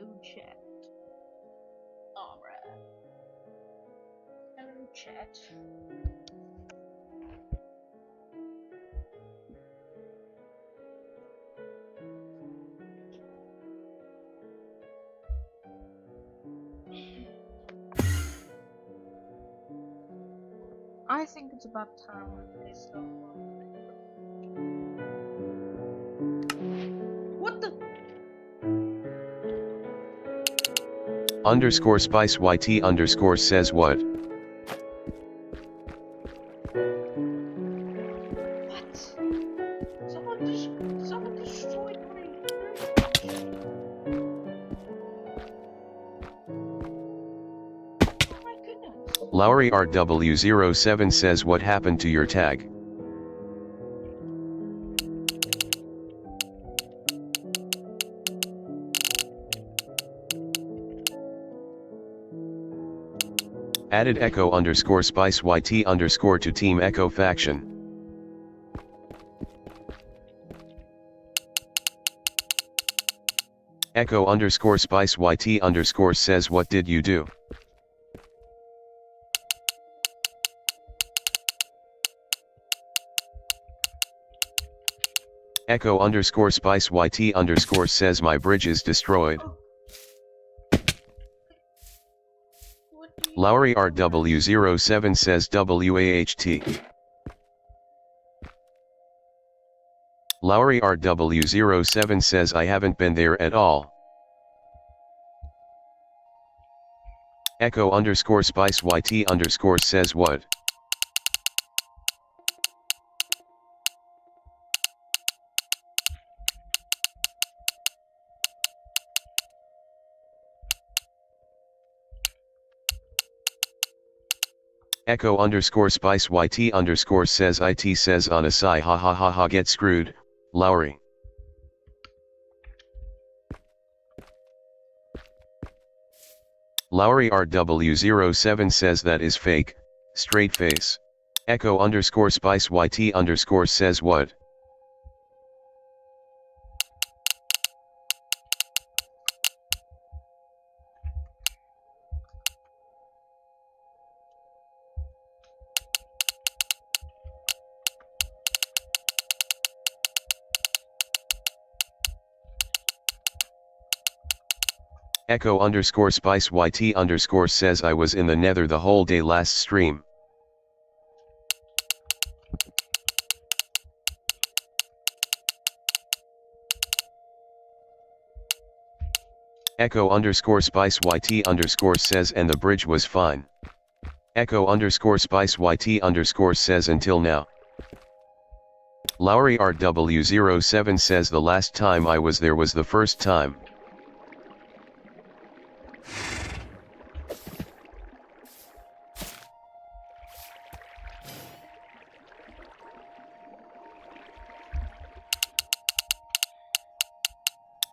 Hello chat. Alright. Hello chat. I think it's about time we play some. What the? Underscore spice YT underscore says what? What? Someone destroyed my Oh my goodness. Lowry RW07 says what happened to your tag? Added echo underscore spice YT underscore to team echo faction. Echo underscore spice YT underscore says what did you do? Echo underscore spice YT underscore says my bridge is destroyed. Oh. Lowry RW07 says WAHT. Lowry RW07 says I haven't been there at all. Echo underscore spice YT underscore says what? Echo underscore spice YT underscore says IT says on a sigh ha ha ha ha get screwed, Lowry. Lowry RW07 says that is fake, straight face. Echo underscore spice YT underscore says what? Echo underscore spice YT underscore says I was in the nether the whole day last stream. Echo underscore spice YT underscore says and the bridge was fine. Echo underscore spice YT underscore says until now. Lowry RW07 says the last time I was there was the first time.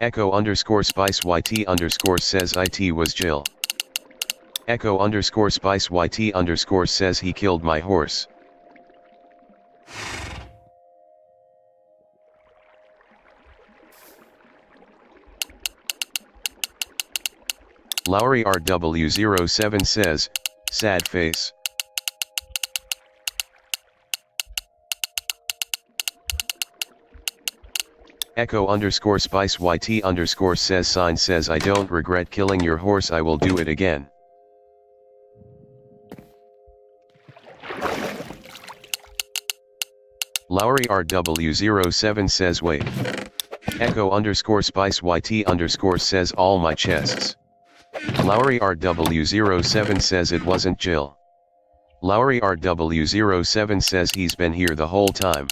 Echo underscore spice YT underscore says IT was Jill. Echo underscore spice YT underscore says he killed my horse. Lowry RW07 says, sad face. Echo underscore spice YT underscore says sign says I don't regret killing your horse, I will do it again. Lowry RW07 says wait. Echo underscore spice YT underscore says all my chests. Lowry RW07 says it wasn't Jill. Lowry RW07 says he's been here the whole time.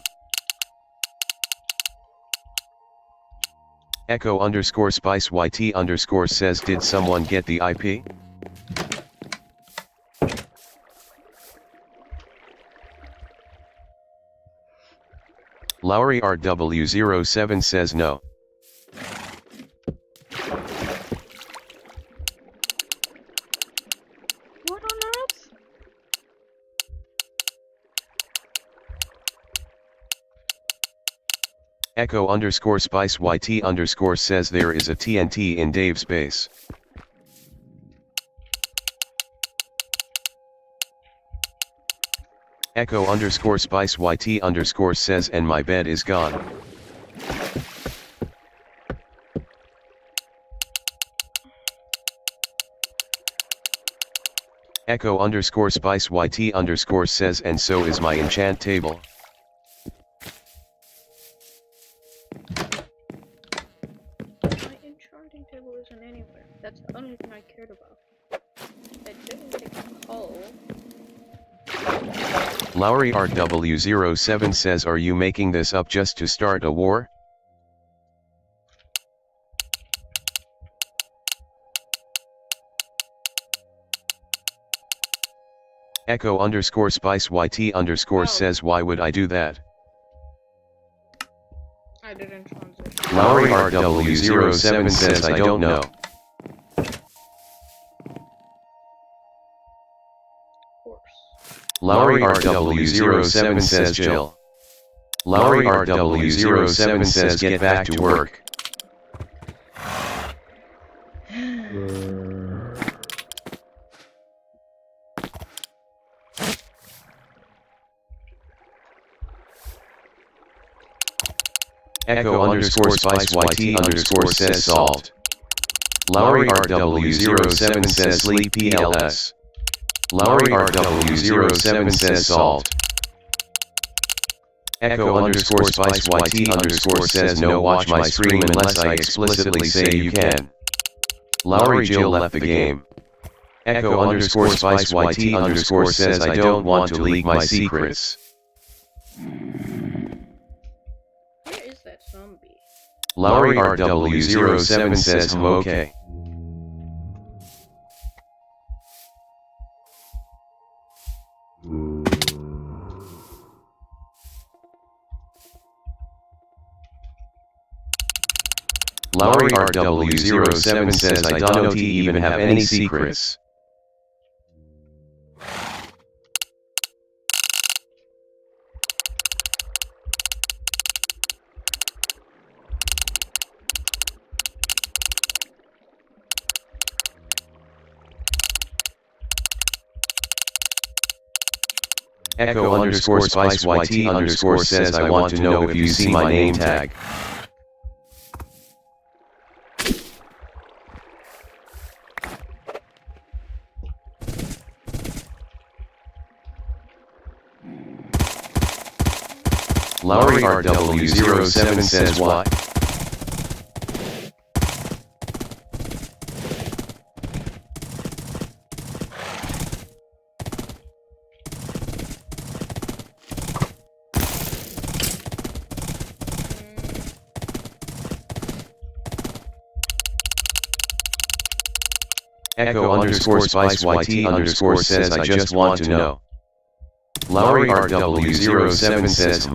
Echo underscore spice YT underscore says did someone get the IP? Lowry RW07 says no. What on earth? Echo underscore spice YT underscore says there is a TNT in Dave's base. Echo underscore spice YT underscore says and my bed is gone. Echo underscore spice YT underscore says and so is my enchant table. My enchanting table isn't anywhere. That's the only thing I cared about. I didn't take a call. Lowry RW07 says are you making this up just to start a war? Echo underscore spice YT underscore says why would I do that? I didn't transition. Lowry RW07 says I don't know. Lowry RW07 says Jill. Lowry RW07 says get back to work. Echo underscore spice YT underscore says solved. Lowry RW07 says sleep PLS. Lowry RW07 says solved. Echo underscore spice YT underscore says no watch my stream unless I explicitly say you can. Lowry Jill left the game. Echo underscore spice YT underscore says I don't want to leak my secrets. Where is that zombie? Lowry RW07 says okay. Lowry RW07 says I don't even have any secrets. Echo underscore spice YT underscore says I want to know if you see my name tag. Lowry RW07 says why? Echo underscore spice YT underscore says I just want to know. Lowry RW07 says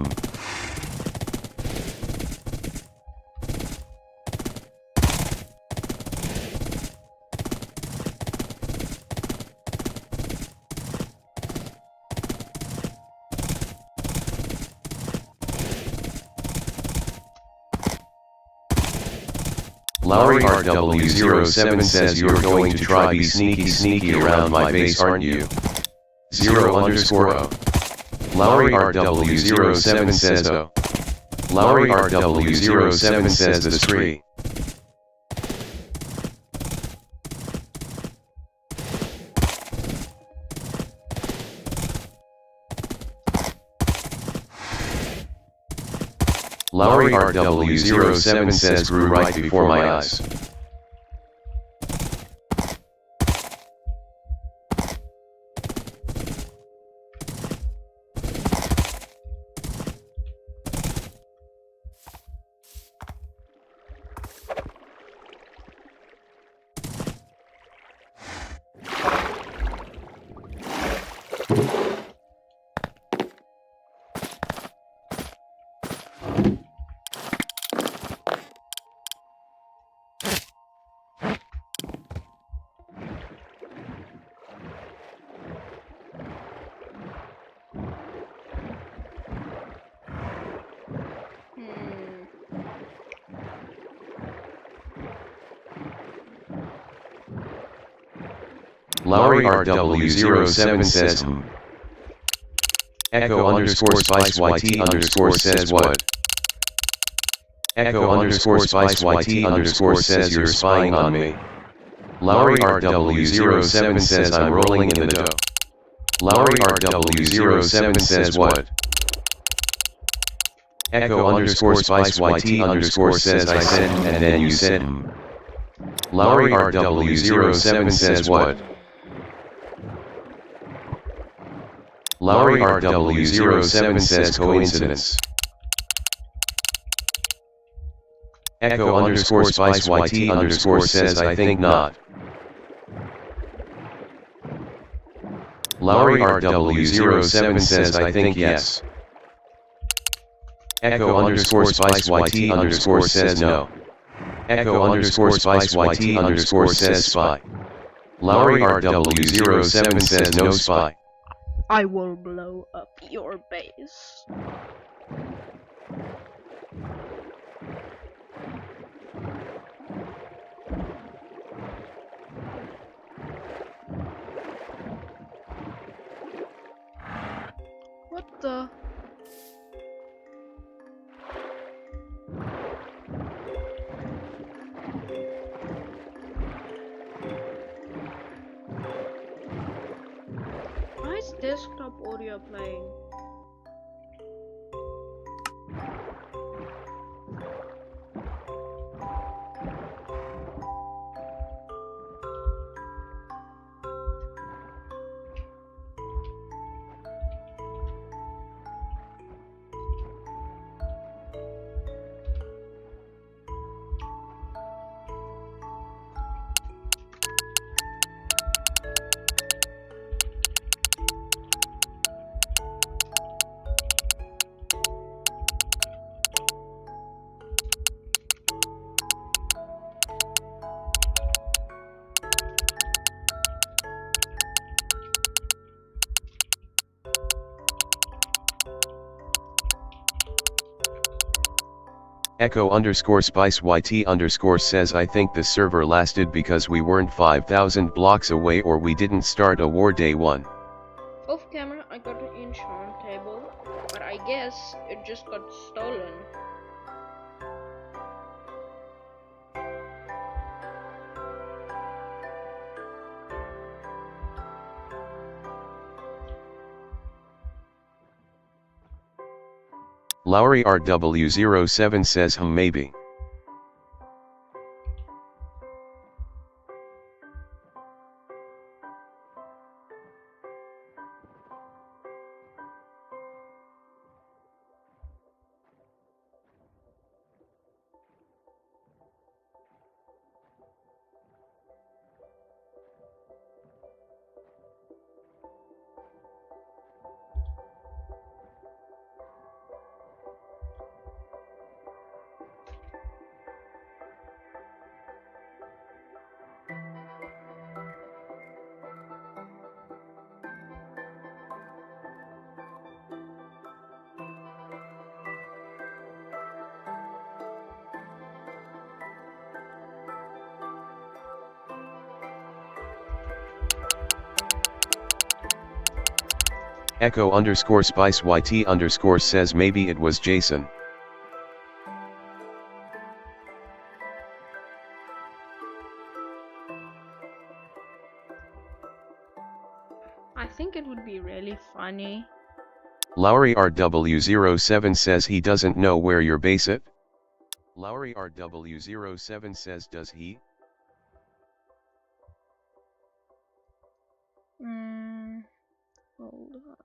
Lowry RW07 says you're going to try be sneaky around my base aren't you? 0 underscore O. Lowry RW07 says O. Lowry RW07 says the spree. Lowry RW07 says grew right before my eyes. Lowry RW07 says Echo underscore spice YT underscore says what? Echo underscore spice YT underscore says you're spying on me. Lowry RW07 says I'm rolling in the dough. Lowry RW07 says what? Echo underscore spice YT underscore says I said and then you said Lowry RW07 says what? Lowry RW07 says coincidence. Echo underscore spice YT underscore says I think not. Lowry RW07 says I think yes. Echo underscore spice YT underscore says no. Echo underscore spice YT underscore says spy. Lowry RW07 says no spy. I will blow up your base. What the? Why is desktop audio playing? Echo underscore spice YT underscore says I think the server lasted because we weren't 5,000 blocks away or we didn't start a war day one. Off camera, I got an enchant table, but I guess it just got stolen. Lowry RW07 says maybe. Echo underscore spice YT underscore says maybe it was Jason. I think it would be really funny. Lowry RW07 says he doesn't know where your base it. Lowry RW07 says does he? Hold on.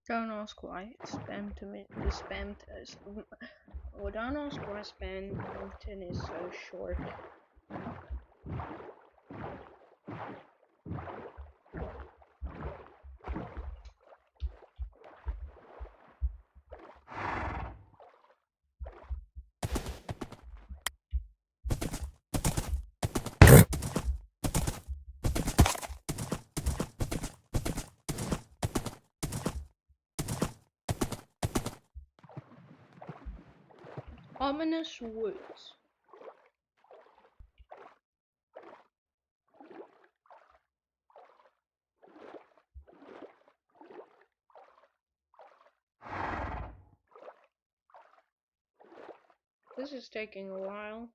Don't ask why spam to me. The spam test. Well, don't ask why spam is so short. Ominous woods. This is taking a while.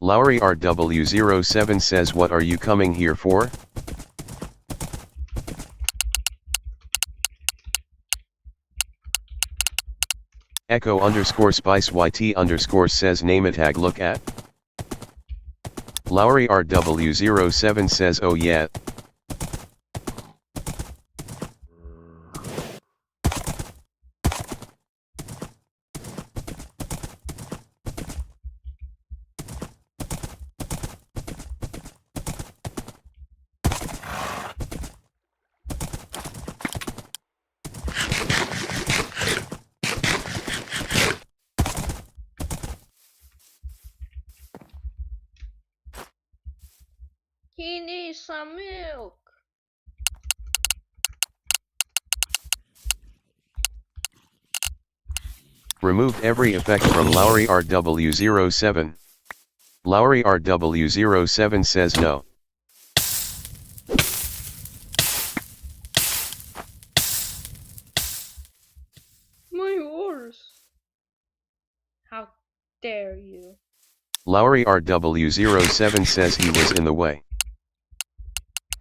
Lowry RW07 says, what are you coming here for? Echo underscore spice YT underscore says, name a tag look at. Lowry RW07 says, oh yeah. He needs some milk. Removed every effect from Lowry RW07. Lowry RW07 says no. My horse. How dare you? Lowry RW07 says he was in the way.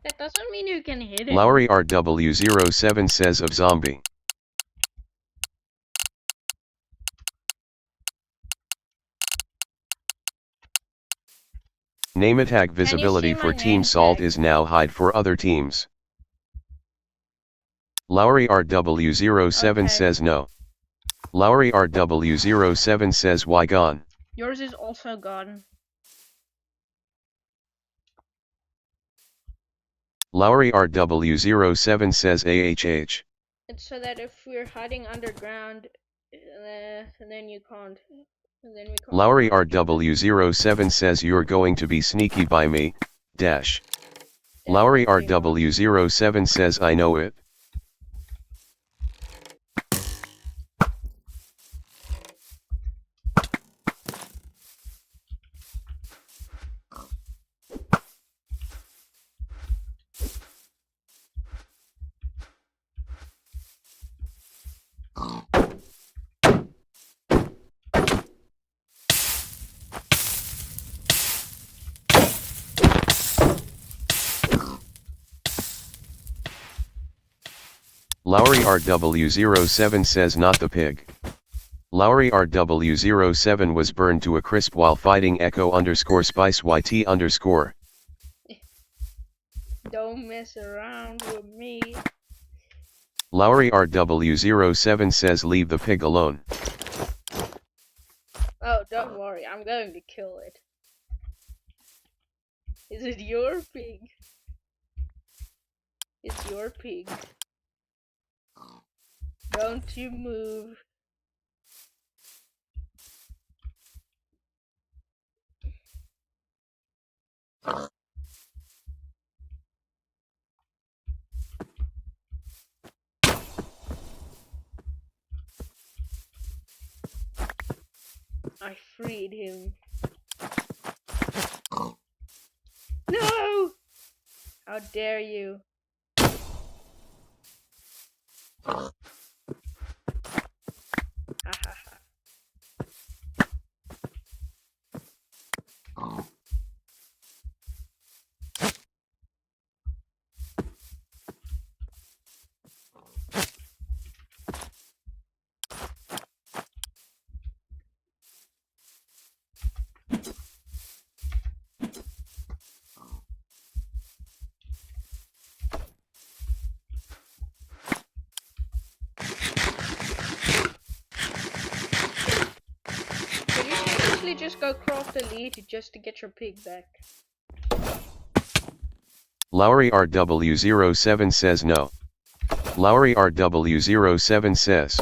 That doesn't mean you can hit him. Lowry RW07 says of zombie. Name tag visibility for Team Salt is now hide for other teams. Lowry RW07 says no. Lowry RW07 says why gone. Yours is also gone. Lowry RW07 says AHH. It's so that if we're hiding underground, then you can't. Then we can't. Lowry RW07 says you're going to be sneaky by me, dash. Lowry RW07 says I know it. Lowry RW07 says not the pig. Lowry RW07 was burned to a crisp while fighting Echo underscore spice YT underscore. Don't mess around with me. Lowry RW07 says leave the pig alone. Oh, don't worry, I'm going to kill it. Is it your pig? It's your pig. Don't you move. I freed him. No! How dare you? Ha ha ha. Could you seriously just go craft a lead just to get your pig back? Lowry RW07 says no. Lowry RW07 says.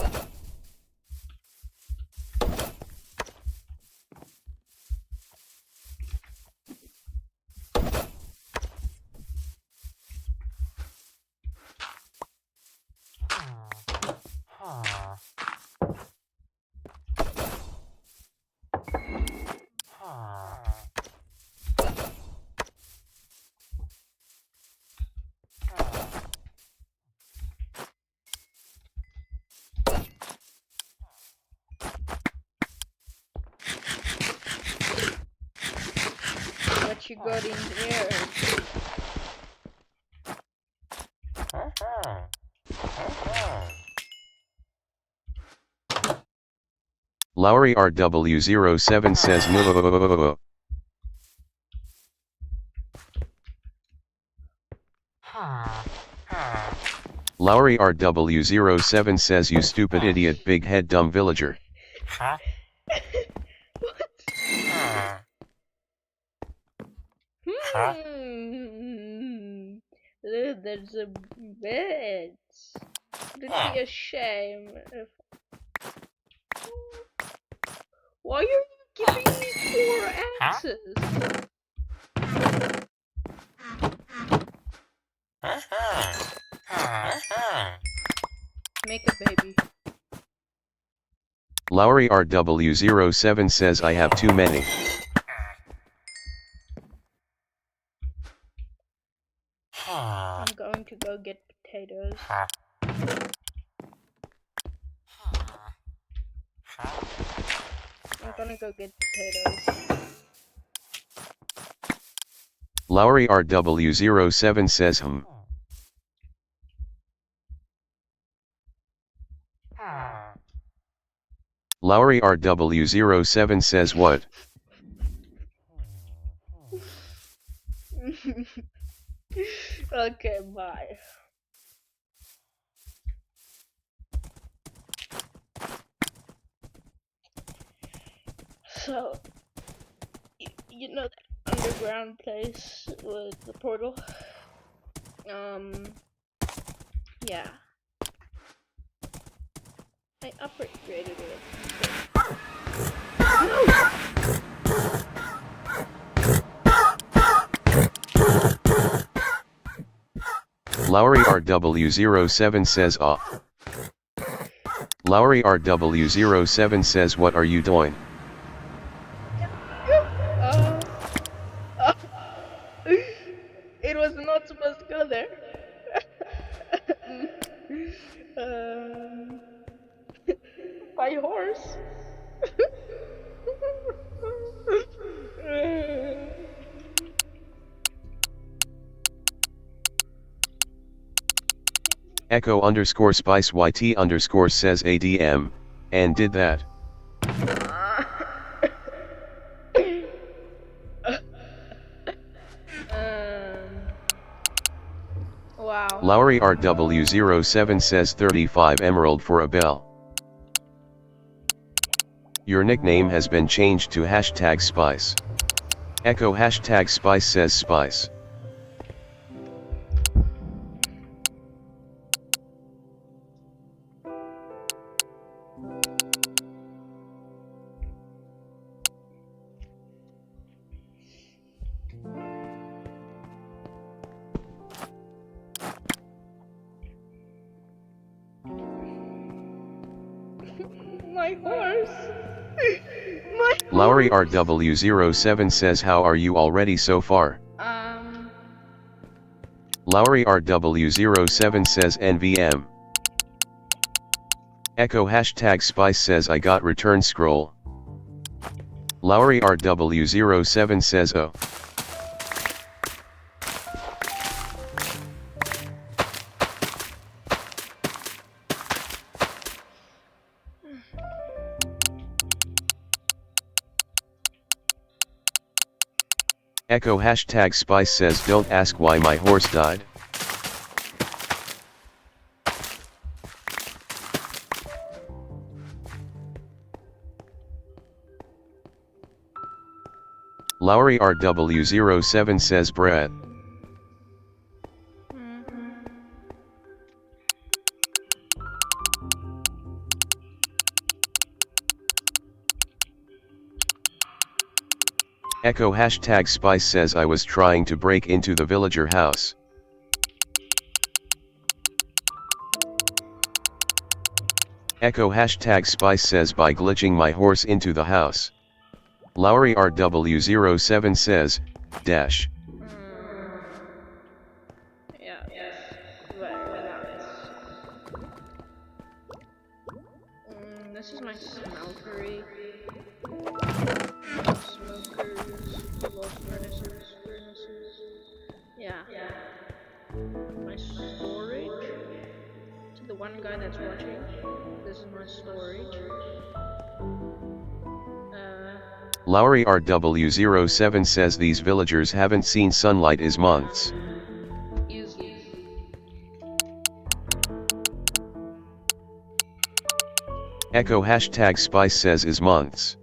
What you got in here? Lowry RW07 says no. Lowry RW07 says you stupid idiot big head dumb villager. Look, there's a bed. It'd be a shame if... Why are you giving me 4 axes? Make a baby. Lowry RW07 says I have too many. I'm going to go get potatoes. I'm gonna go get potatoes. Lowry RW07 says Lowry RW07 says what? Okay, bye. So, you know that underground place with the portal? Yeah. I upgraded it. Lowry RW07 says Lowry RW07 says what are you doing? It was not supposed to go there. My horse. Echo underscore spice YT underscore says ADM, and did that. Wow. Lowry RW07 says 35 emerald for a bell. Your nickname has been changed to hashtag spice. Echo hashtag spice says spice. My horse! My Lowry horse! RW07 says how are you already so far? Lowry RW07 says NVM. Echo hashtag Spice says I got return scroll. Lowry RW07 says oh. Echo hashtag Spice says don't ask why my horse died. Lowry RW07 says Brett. Echo hashtag Spice says I was trying to break into the villager house. Echo hashtag Spice says by glitching my horse into the house. Lowry RW07 says, dash. Yeah, very nice. This is my smeltery. Smokers, low furnaces. Yeah. My storage. To the one guy that's watching, this is my storage. Lowry RW07 says these villagers haven't seen sunlight is months. Easy. Echo hashtag Spice says is months.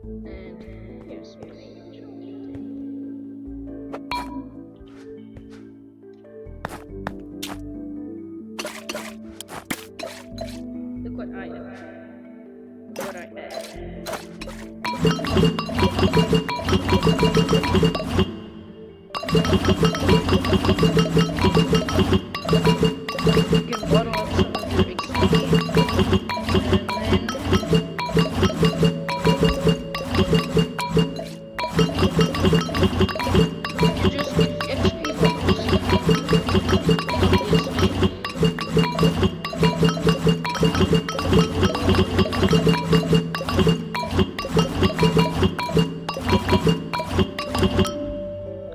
And here's my look what I am. What I add. You can bottle up some of your XP. And just XP bottles.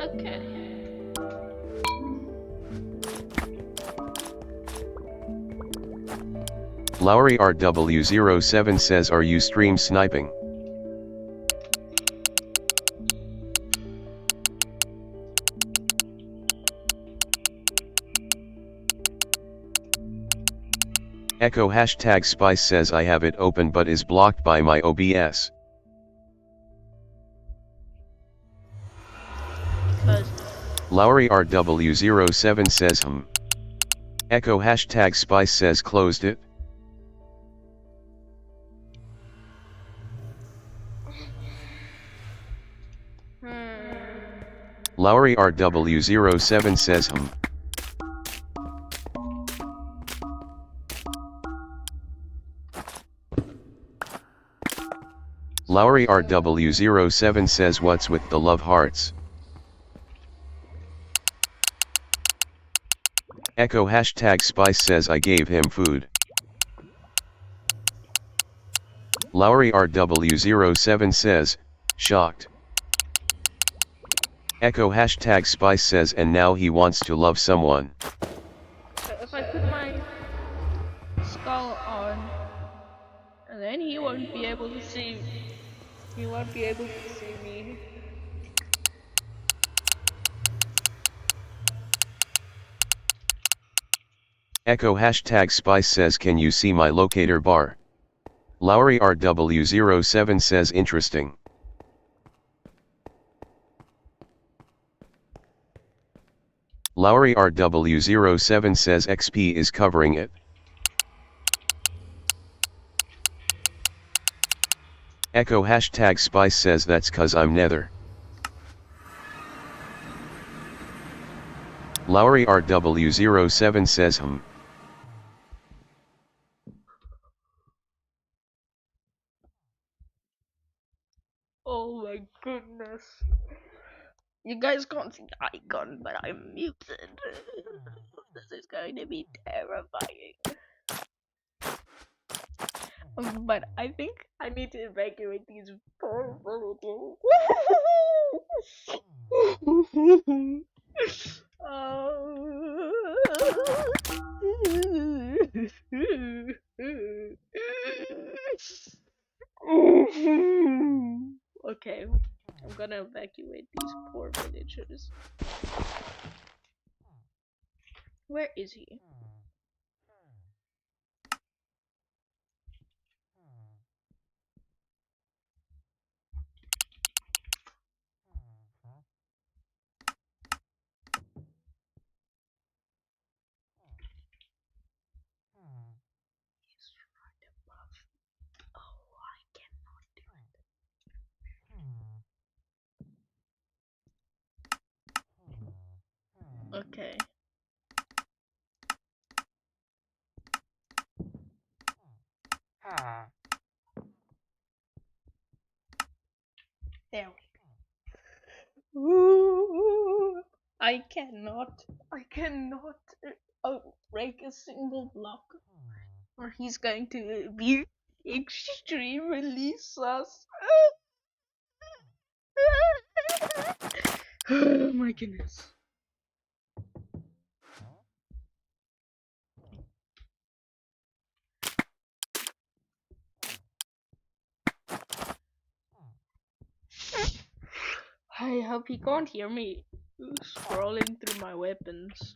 Okay. Lowry RW07 says are you stream sniping? Echo hashtag Spice says I have it open but is blocked by my OBS. Lowry RW07 says Echo hashtag Spice says closed it. Lowry RW07 says Lowry RW07 says what's with the love hearts. Echo hashtag Spice says I gave him food. Lowry RW07 says, shocked. Echo hashtag Spice says and now he wants to love someone. If I put my skull on, and then he won't be able to see me. He won't be able to see me. Echo hashtag Spice says can you see my locator bar? Lowry RW07 says interesting. Lowry RW07 says XP is covering it. Echo hashtag Spice says that's cause I'm nether. Lowry RW07 says Oh my goodness. You guys can't see the icon, but I'm muted. This is going to be terrifying. But I think I need to evacuate these poor villagers. Okay, I'm gonna evacuate these poor villagers. Where is he? He's right above. Oh, I cannot do it. Okay. There we go. Ooh, I cannot break a single block, or he's going to be extreme release us. Oh my goodness. I hope he can't hear me scrolling through my weapons.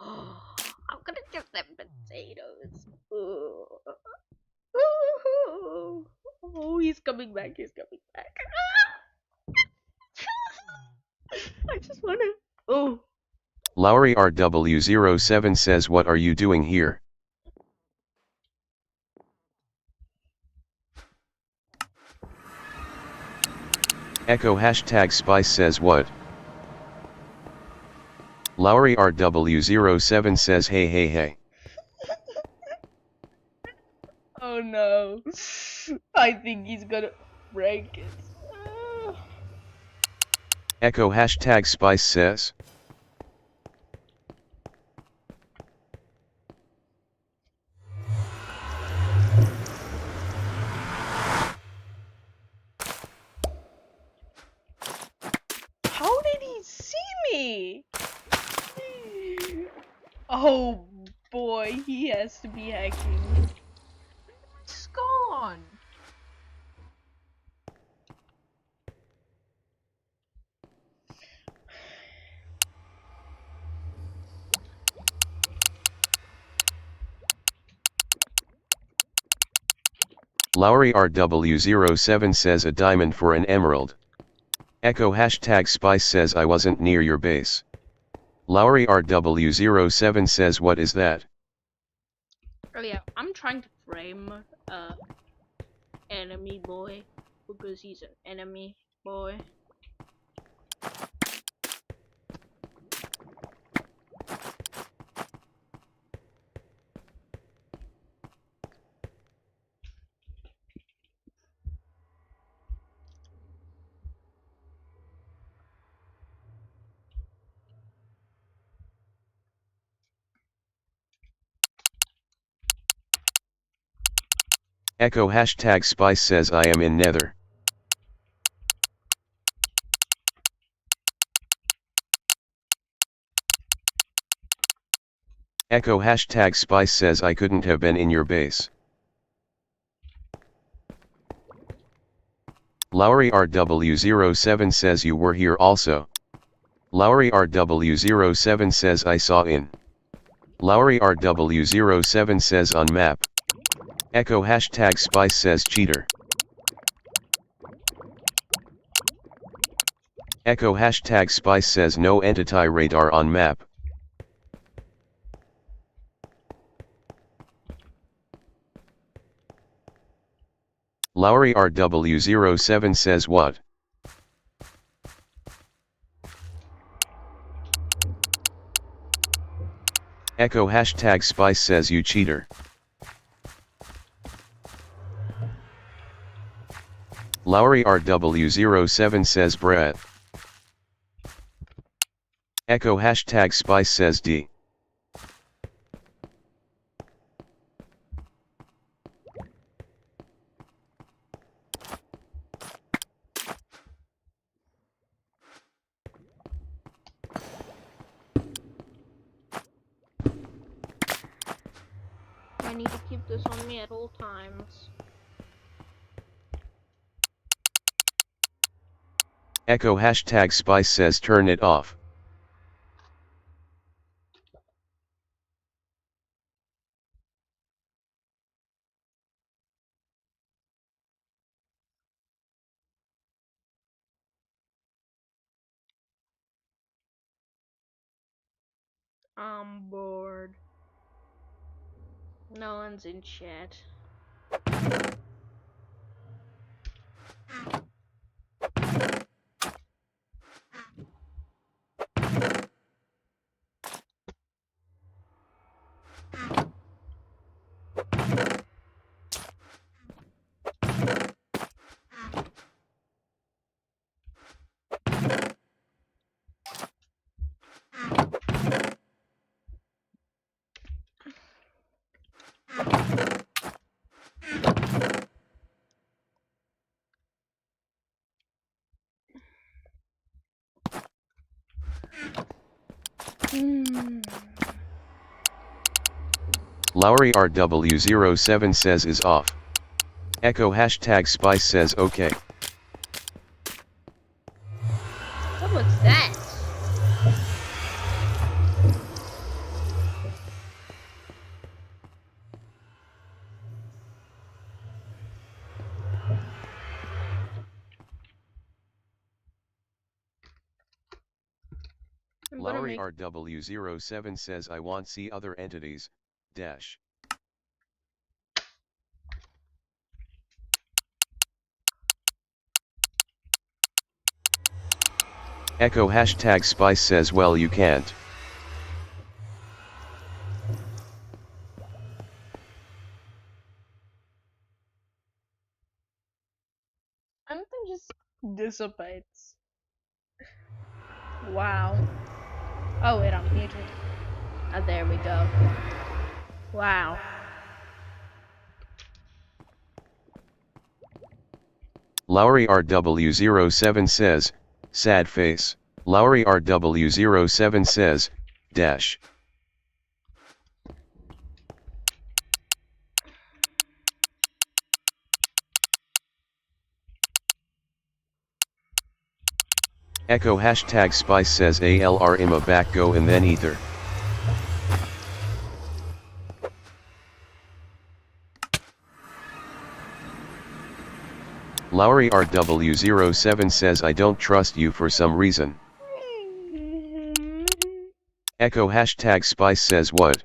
I'm gonna give them potatoes. Oh, he's coming back, he's coming back. I just wanna. Oh. Lowry RW07 says what are you doing here? Echo hashtag Spice says what? Lowry RW07 says hey hey hey. Oh no. I think he's gonna break it. Echo hashtag Spice says. How did he see me? Oh boy, he has to be hacking. It's gone. Lowry RW07 says a diamond for an emerald. Echo hashtag Spice says I wasn't near your base. Lowry RW07 says what is that? Oh yeah, I'm trying to frame enemy boy because he's an enemy boy. Echo hashtag Spice says I am in nether. Echo hashtag Spice says I couldn't have been in your base. Lowry RW07 says you were here also. Lowry RW07 says I saw in. Lowry RW07 says on map. Echo hashtag Spice says cheater. Echo hashtag Spice says no entity radar on map. Lowry RW07 says what? Echo hashtag Spice says you cheater. Lowry RW07 says Brett. Echo hashtag Spice says D. I need to keep this on me at all times. Echo hashtag Spice says turn it off. I'm bored. No one's in chat. Lowry RW07 says is off. Echo hashtag Spice says okay. What was that? Lowry RW07 says I want see other entities, dash. Echo hashtag Spice says well you can't. Anything just dissipates. Wow. Oh wait, I'm muted. Oh, there we go. Wow. Lowry RW07 says, sad face. Lowry RW07 says, dash. Echo hashtag Spice says ALR Ima back go and then ether. Lowry RW07 says I don't trust you for some reason. Echo hashtag Spice says what?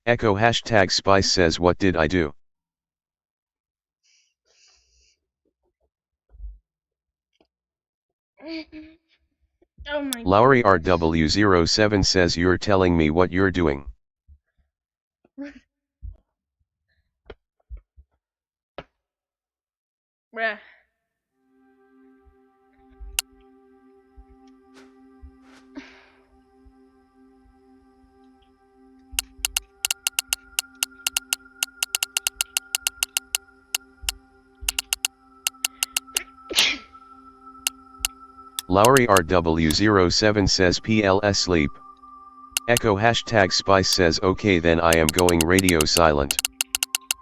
Echo hashtag Spice says what did I do? Oh my Lowry goodness. RW07 says you're telling me what you're doing. Bruh. Lowry RW07 says PLS sleep. Echo hashtag Spice says okay then I am going radio silent.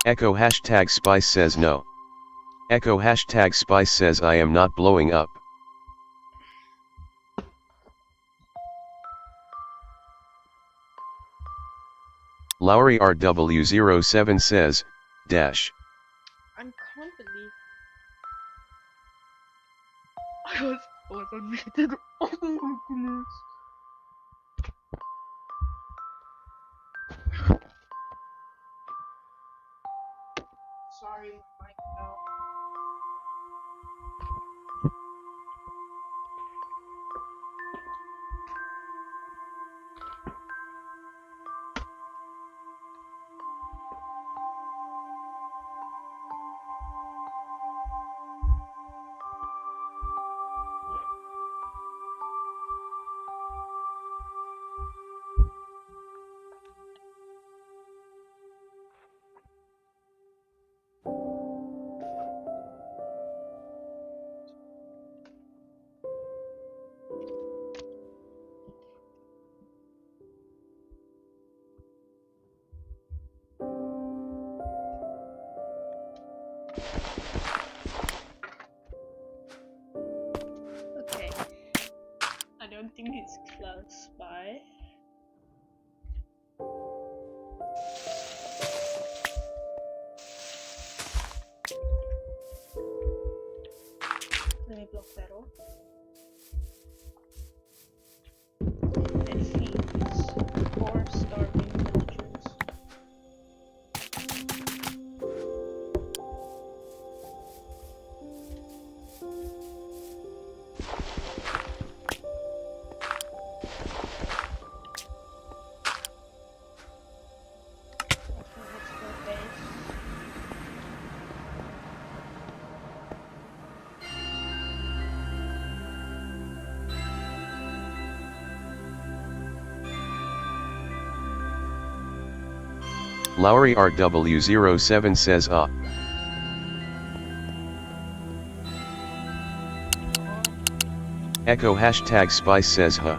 Echo hashtag Spice says no. Echo hashtag Spice says I am not blowing up. Lowry RW07 says, dash. I can't believe. excited. Oh my goodness. Sorry, my mic fell. Okay. I don't think it's close by. Let me block that off. It feeds 4 starving villagers. Okay, let's go base. Lowry RW07 says Echo hashtag Spice says huh.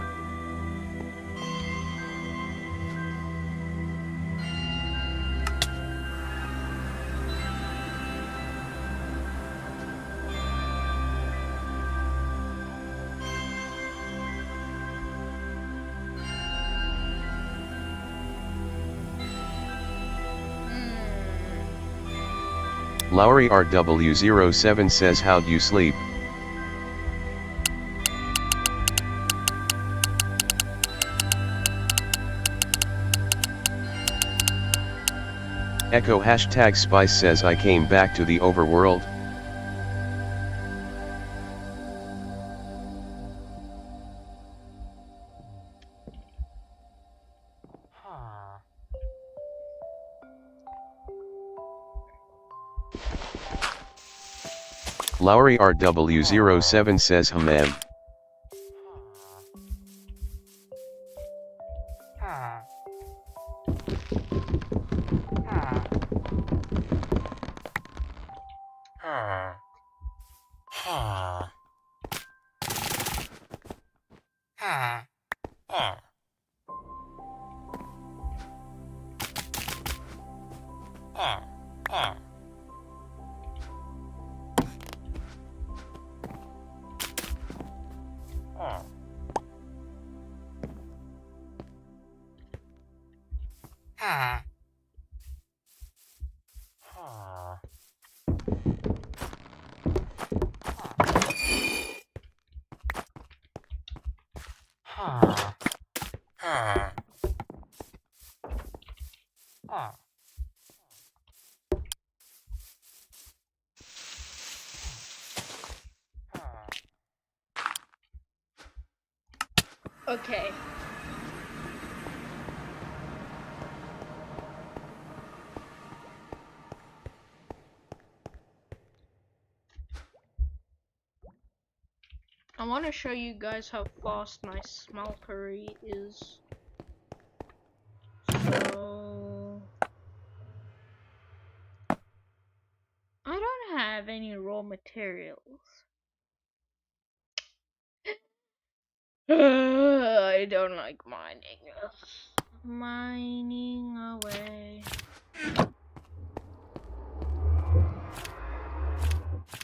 Lowry RW07 says how'd you sleep? Echo hashtag Spice says I came back to the overworld. Lowry RW07 says ma'am. Okay. I want to show you guys how fast my smeltery is. So I don't have any raw materials. I don't like mining. Mining away.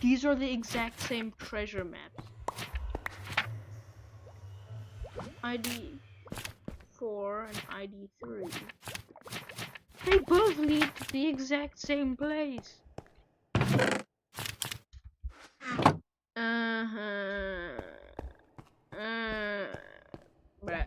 These are the exact same treasure maps. ID 4 and ID 3. They both lead to the exact same place. Bruh.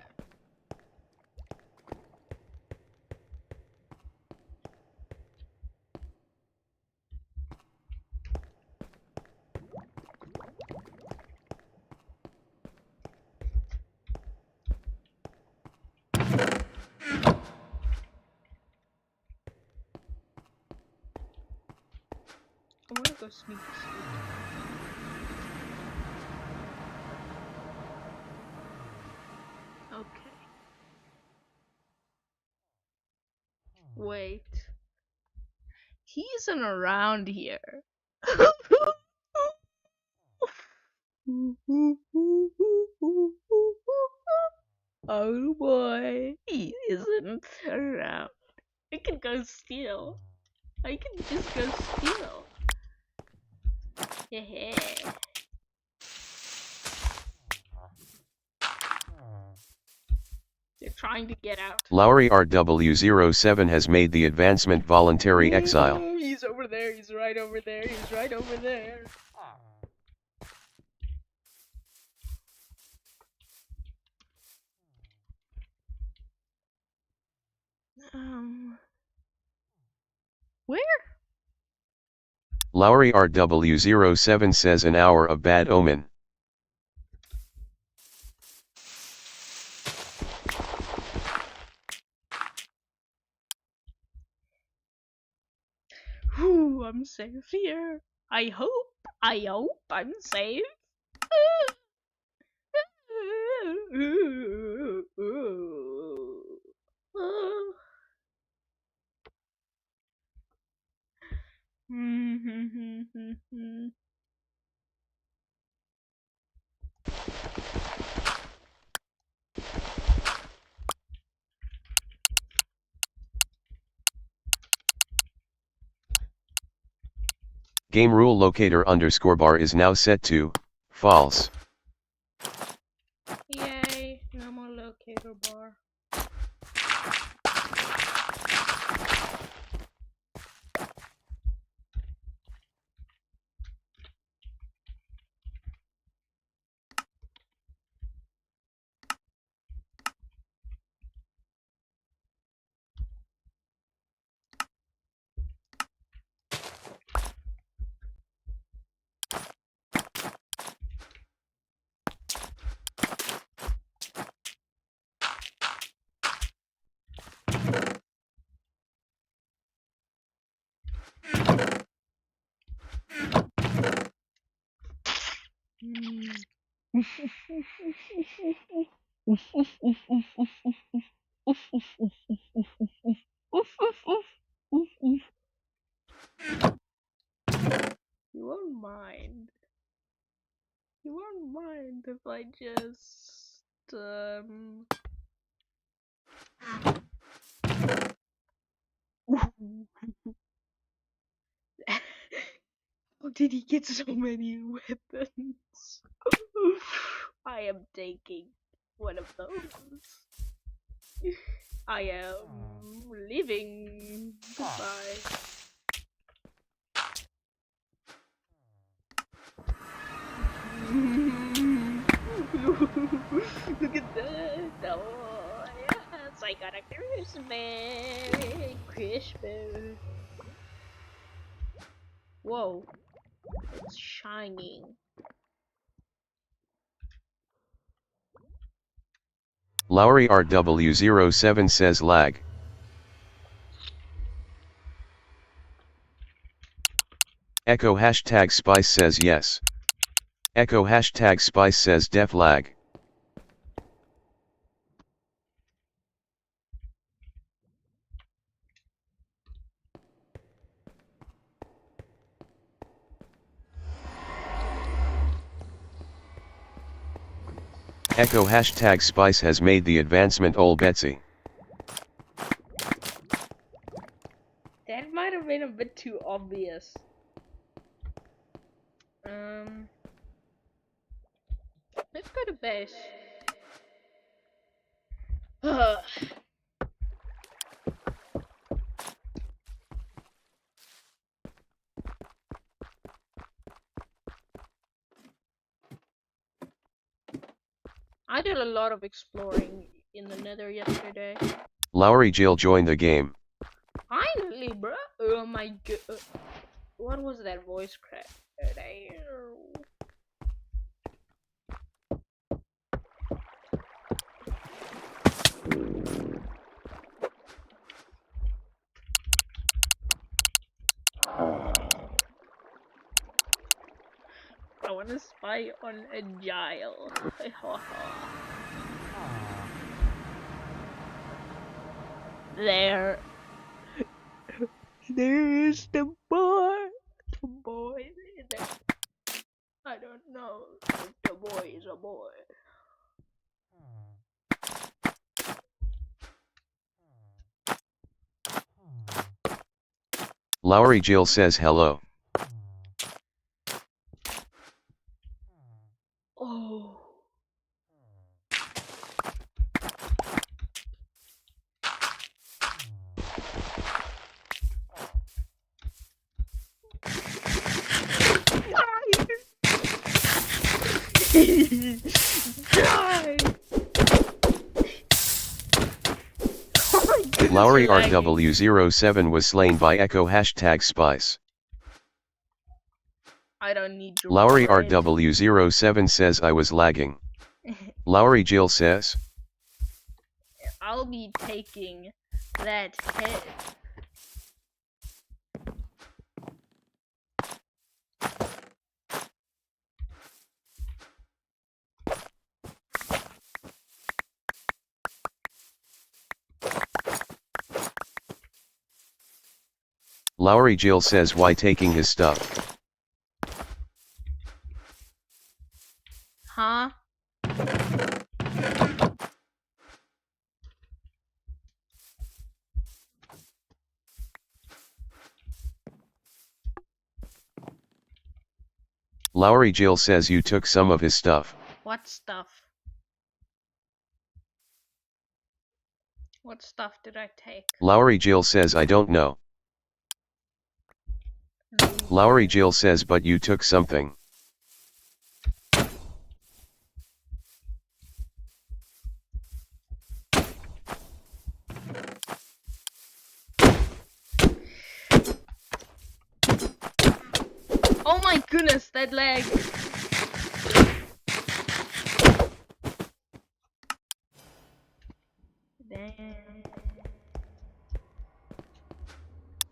I wanna go sneaky sneaky. Okay. Wait. He isn't around here. Oh boy, he isn't around. I can go steal. I can just go steal. Yeah. They're trying to get out. Lowry RW07 has made the advancement voluntary exile. He's over there. He's right over there. He's right over there. Where? Lowry RW07 says an hour of bad omen. Whew, I'm safe here. I hope I'm safe. Game rule locator underscore bar is now set to false. Yay, no more locator bar. You won't mind. You won't mind if I just How did he get so many weapons? I am taking one of those. I am leaving. Goodbye. Look at that. Oh, yes, I got a Christmas. Christmas. Whoa. It's shining. Lowry RW07 says lag. Echo hashtag Spice says yes. Echo hashtag Spice says def lag. Echo hashtag Spice has made the advancement ol' Betsy. That might have been a bit too obvious. Let's go to base. I don't did a lot of exploring in the Nether yesterday. Lowry Jill joined the game. Finally, bro. Oh my god. What was that voice crack? I want to spy on Agile. There's the boy. The boy there. I don't know if the boy is a boy. Lowry Jill says hello. Oh. Die! Oh my goodness, Lowry you're lagging. RW07 was slain by Echo #Spice. I don't need your Lowry word. RW07 says I was lagging. Lowry Jill says, I'll be taking that head. Lowry Jill says why taking his stuff. Huh? Lowry Jill says you took some of his stuff. What stuff? What stuff did I take? Lowry Jill says I don't know. Lowry Jill says but you took something. Oh my goodness, that lag. Damn.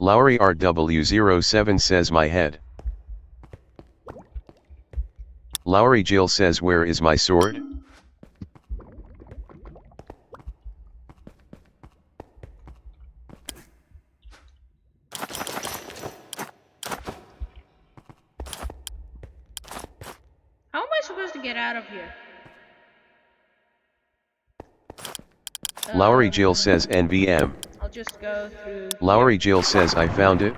Lowry RW07 says my head. Lowry Jill says where is my sword? How am I supposed to get out of here? Lowry Jill says NVM. I'll just go through. Lowry Jill says I found it.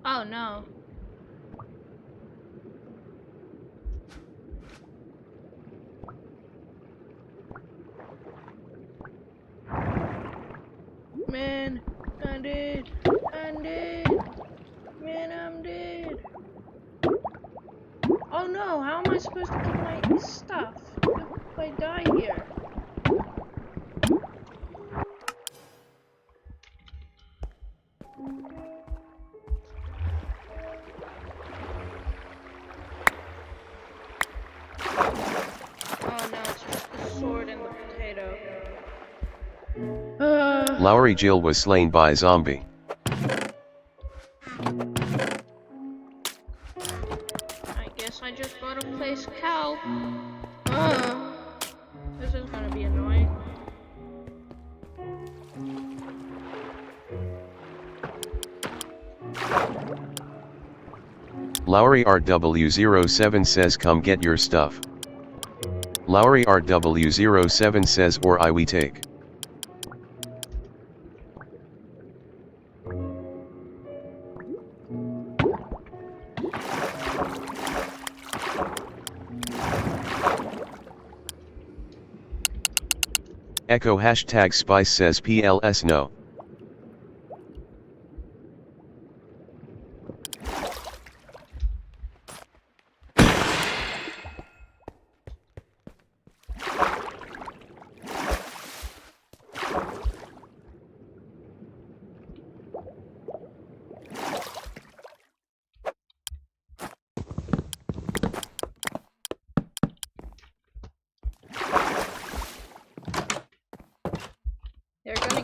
Oh no. Man, I'm dead. I'm dead. Man, I'm dead. Oh no, how am I supposed to get my stuff if I die here? Oh no, it's just the sword and the potato. Lowry Jill was slain by zombie. I guess I just gotta place cow. This is gonna be annoying. Lowry RW07 says come get your stuff. Lowry RW07 says or I we take. Echo #Spice says PLS no.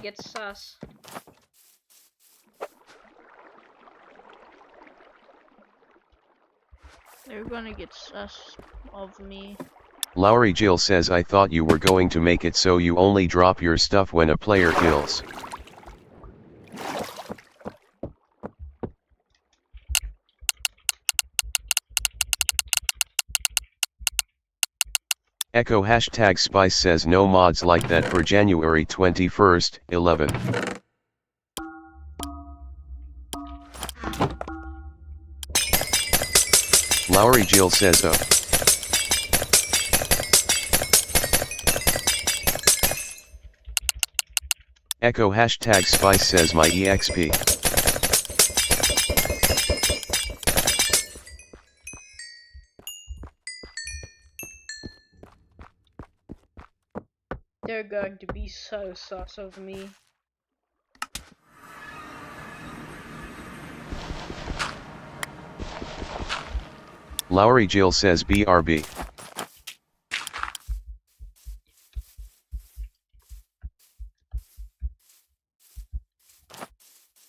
get sus. They're gonna get sus of me. Lowry Jill says I thought you were going to make it so you only drop your stuff when a player kills. Echo hashtag Spice says no mods like that for January 21st, 11. Lowry Jill says oh. Echo hashtag Spice says my EXP. They're going to be so sus of me. Lowry Jill says BRB.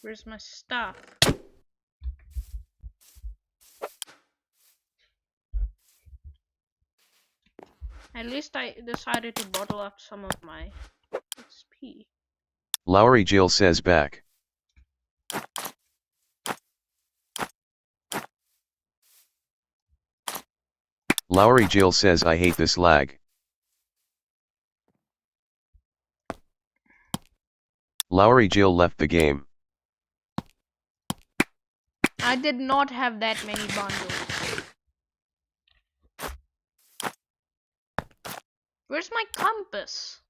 Where's my stuff? At least I decided to bottle up some of my XP. Lowry Jill says back. Lowry Jill says I hate this lag. Lowry Jill left the game. I did not have that many bundles. Where's my compass?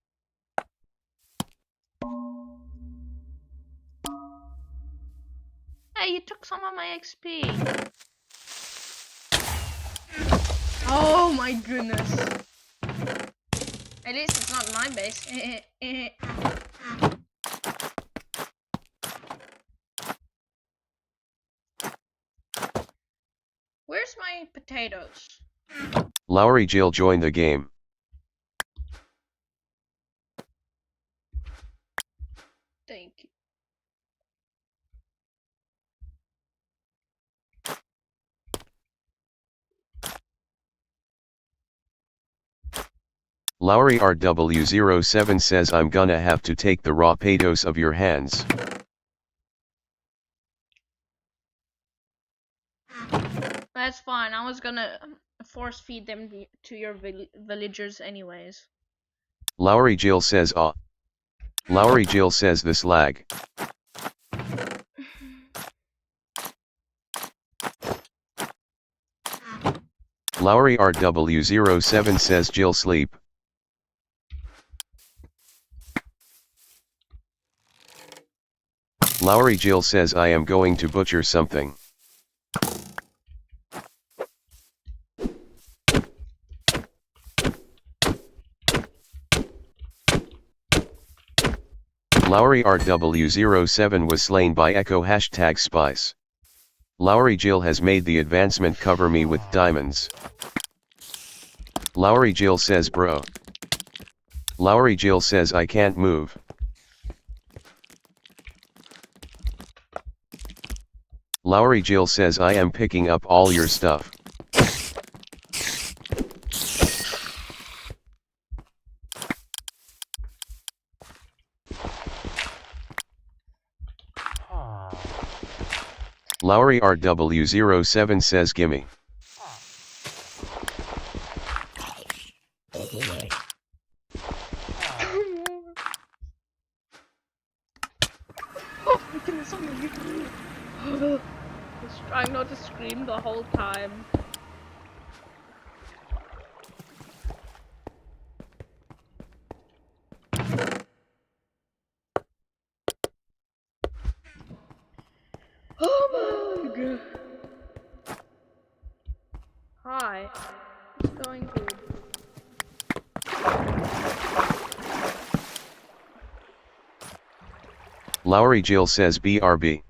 Hey, you took some of my XP. Oh my goodness. At least it's not my base. Where's my potatoes? Lowry Jill joined the game. Thank you. Lowry RW07 says I'm gonna have to take the raw potatoes of your hands. That's fine. I was gonna force feed them to your villagers anyways. Lowry Jill says ah. Lowry Jill says this lag. Lowry RW07 says Jill sleep. Lowry Jill says I am going to butcher something. Lowry RW07 was slain by Echo hashtag Spice. Lowry Jill has made the advancement cover me with diamonds. Lowry Jill says bro. Lowry Jill says I can't move. Lowry Jill says I am picking up all your stuff. Lowry RW07 says gimme. Oh my goodness, oh my goodness. I was trying not to scream the whole time. Oh my god. Hi. It's going good. Lowry Jill says BRB.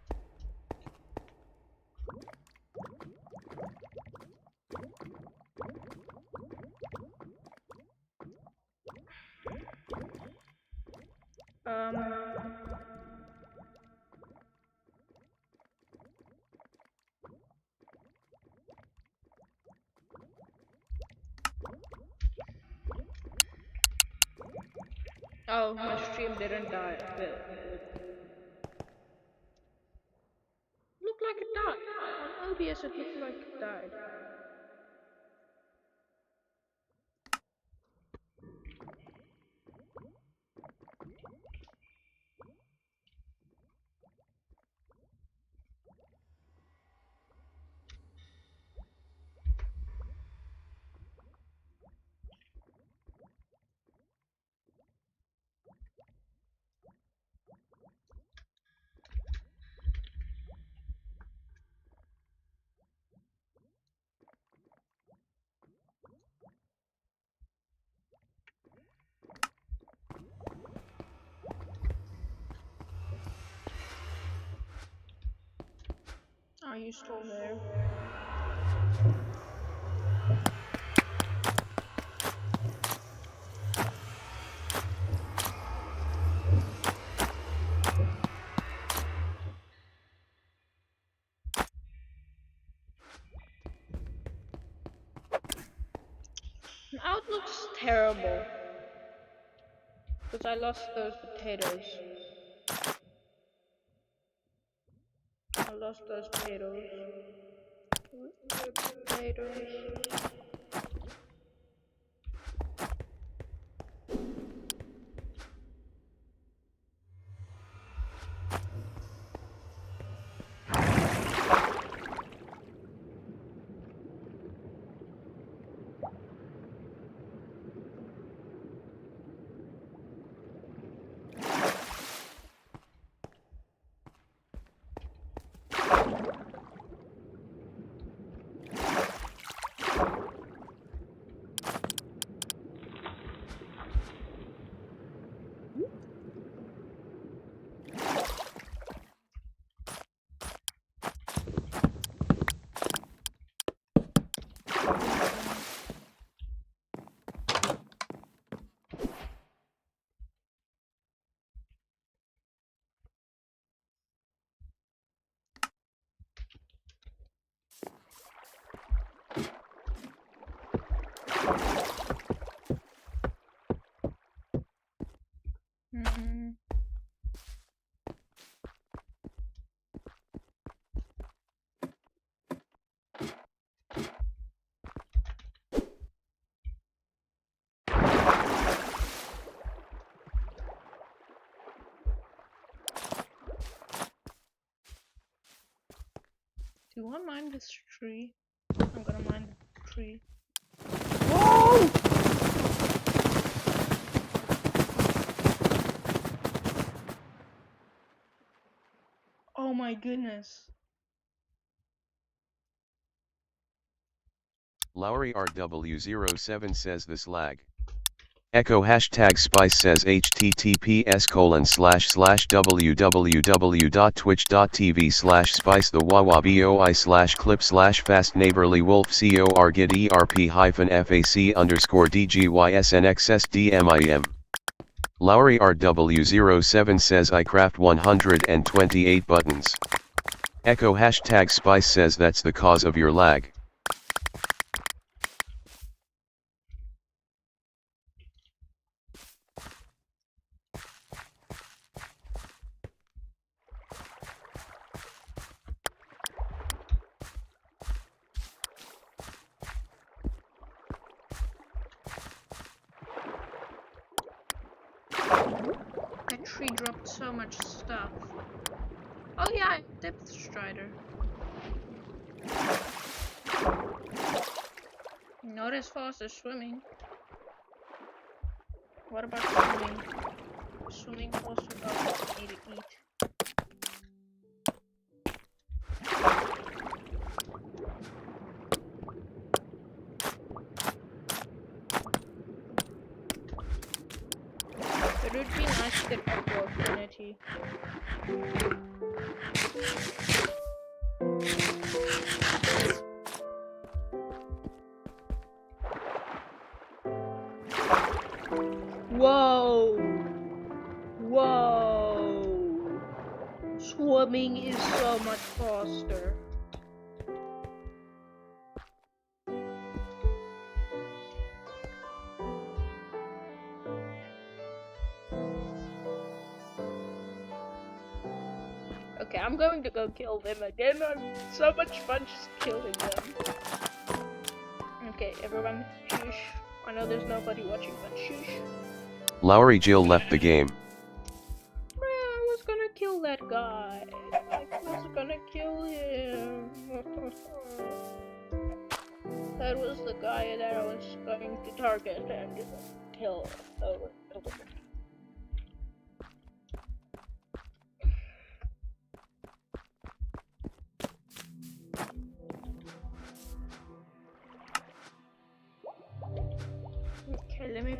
Oh, my stream didn't die. Good. Looked like it died. On OBS it looked like it died. Are you still there? Now it looks terrible. Because I lost those potatoes. I lost those potatoes. Potatoes. Do I mine this tree? I'm gonna mine the tree. Whoa! Oh my goodness. Lowry RW07 says this lag. Echo hashtag Spice says https://www.twitch.tv/spice the wawa boi/clip/fast neighborly wolf cor git erp-fac_dgysnxsdmim. Lowry RW07 says I craft 128 buttons. Echo hashtag Spice says that's the cause of your lag. That tree dropped so much stuff. Oh yeah, depth strider. Not as fast as swimming. What about swimming? Swimming also doesn't need to eat. It would be nice to get aqua affinity. Whoa! Whoa! Swimming is so much faster. I'm going to go kill them again. I'm so much fun just killing them. Okay, everyone, shush. I know there's nobody watching, but shush. Lowry Jill left the game. I was gonna kill that guy. I was gonna kill him. That was the guy that I was going to target and kill. Okay, let me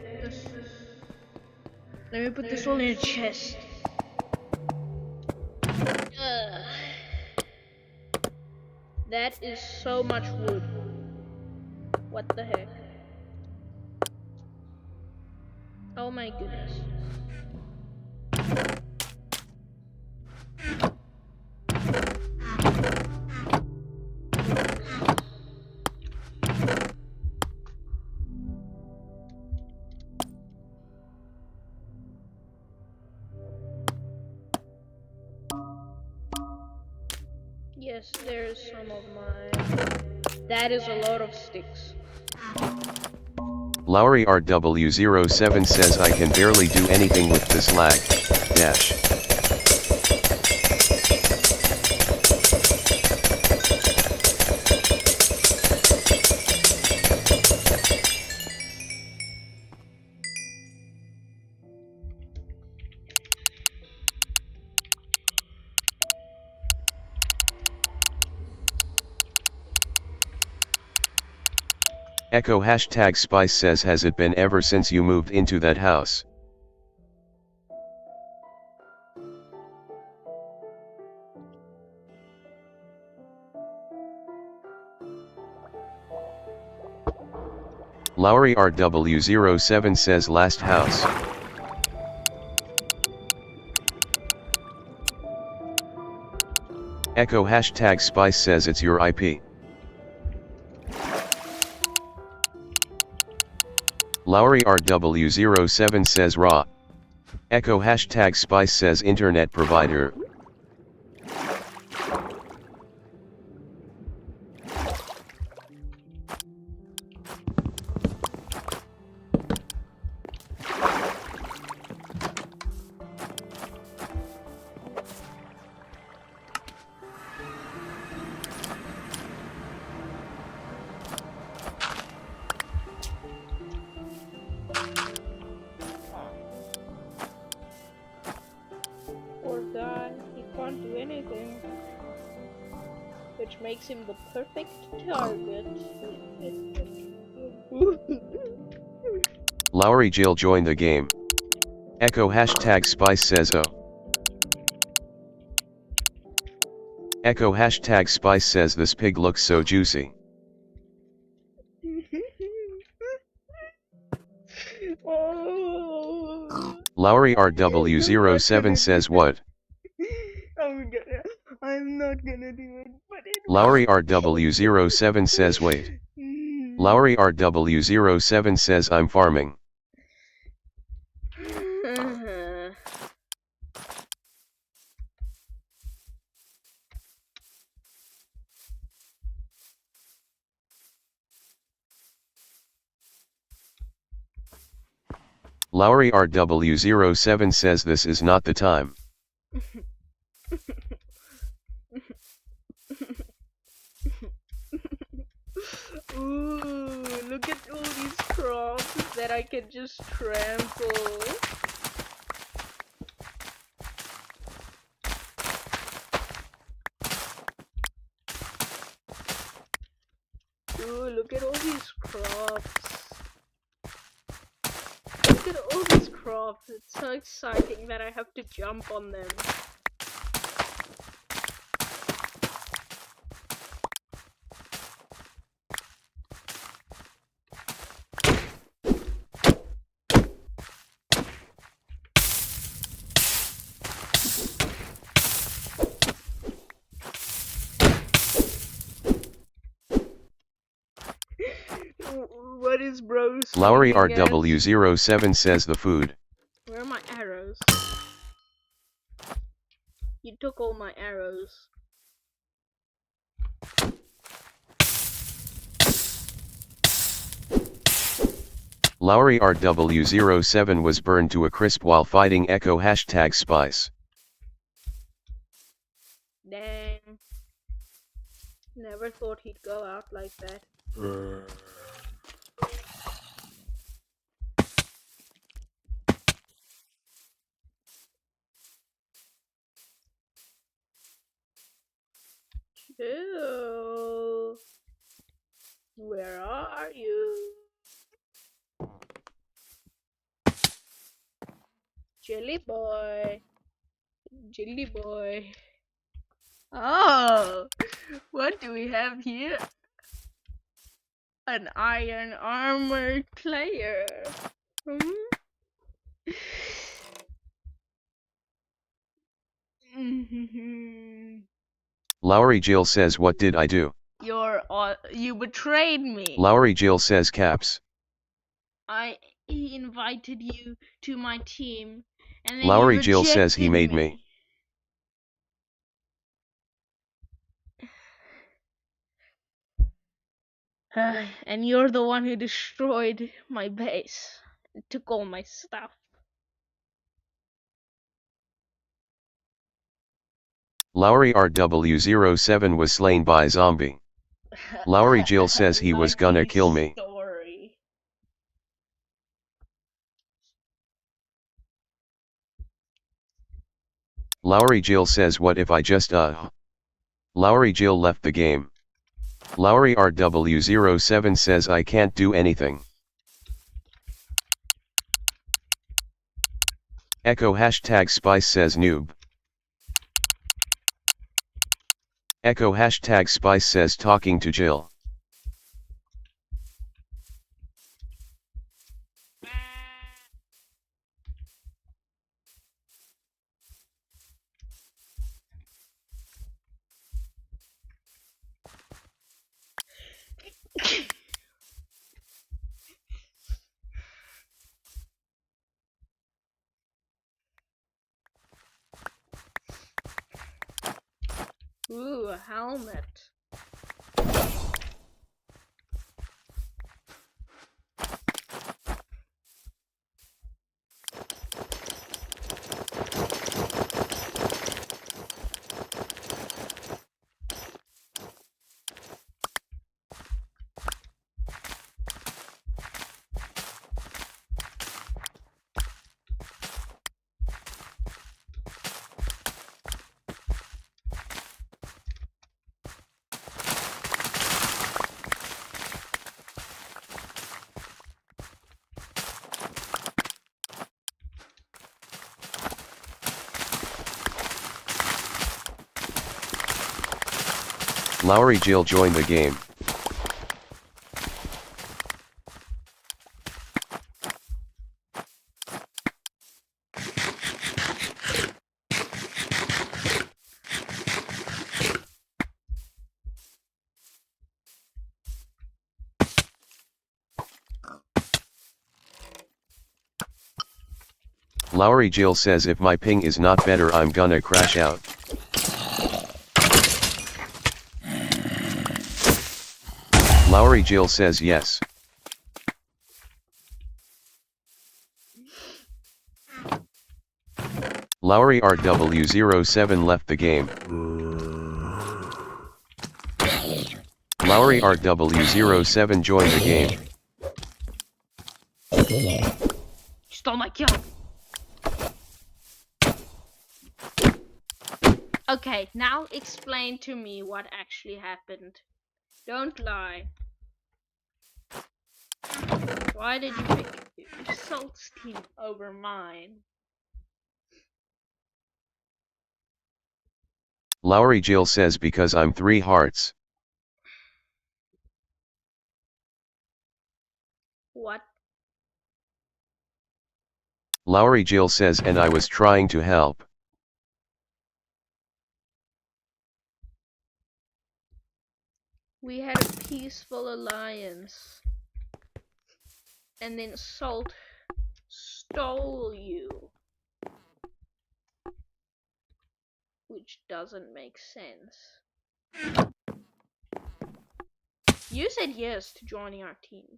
put this all in a chest. That is so much wood. What the heck? Oh my goodness. Yes, there's some of mine. That is a lot of sticks. Lowry RW07 says I can barely do anything with this lag. Dash. Echo hashtag Spice says, has it been ever since you moved into that house? Lowry RW07 says last house. Echo hashtag Spice says it's your IP. Lowry RW07 says raw. Echo hashtag Spice says internet provider. Which makes him the perfect target. Lowry Jill joined the game. Echo hashtag Spice says oh. Echo hashtag Spice says this pig looks so juicy. Lowry RW07 says what? I'm not gonna do it, but Lowry RW07 says wait. Lowry RW07 says I'm farming. Lowry RW07 says this is not the time. Ooh, look at all these crops that I can just trample. Ooh, look at all these crops. Look at all these crops. It's so exciting that I have to jump on them. What is bro? Lowry RW07 says the food. Where are my arrows? You took all my arrows. Lowry RW07 was burned to a crisp while fighting Echo #Spice. Dang. Never thought he'd go out like that. Ew. Where are you? Jelly boy. Jelly boy. Oh, what do we have here? An iron armored player. Lowry Jill says, what did I do? You betrayed me. Lowry Jill says, caps. I invited you to my team, and then Lowry you Jill says he rejected made me. And you're the one who destroyed my base. Took all my stuff. Lowry RW07 was slain by zombie. Lowry Jill says he was gonna kill me. Story. Lowry Jill says, what if I just Lowry Jill left the game. Lowry RW07 says I can't do anything. Echo #Spice says noob. Echo #Spice says talking to Jill. Ooh, a helmet. Lowry Jill joined the game. Lowry Jill says if my ping is not better I'm gonna crash out. Lowry Jill says yes. Lowry RW07 left the game. Lowry RW07 joined the game. Stole my kill. Okay, now explain to me what actually happened. Don't lie. Why did you pick Salt's team over mine? Lowry Jill says because I'm 3 hearts. What? Lowry Jill says and I was trying to help. We had a peaceful alliance. And then Salt stole you. Which which doesn't make sense. You said yes to joining our team.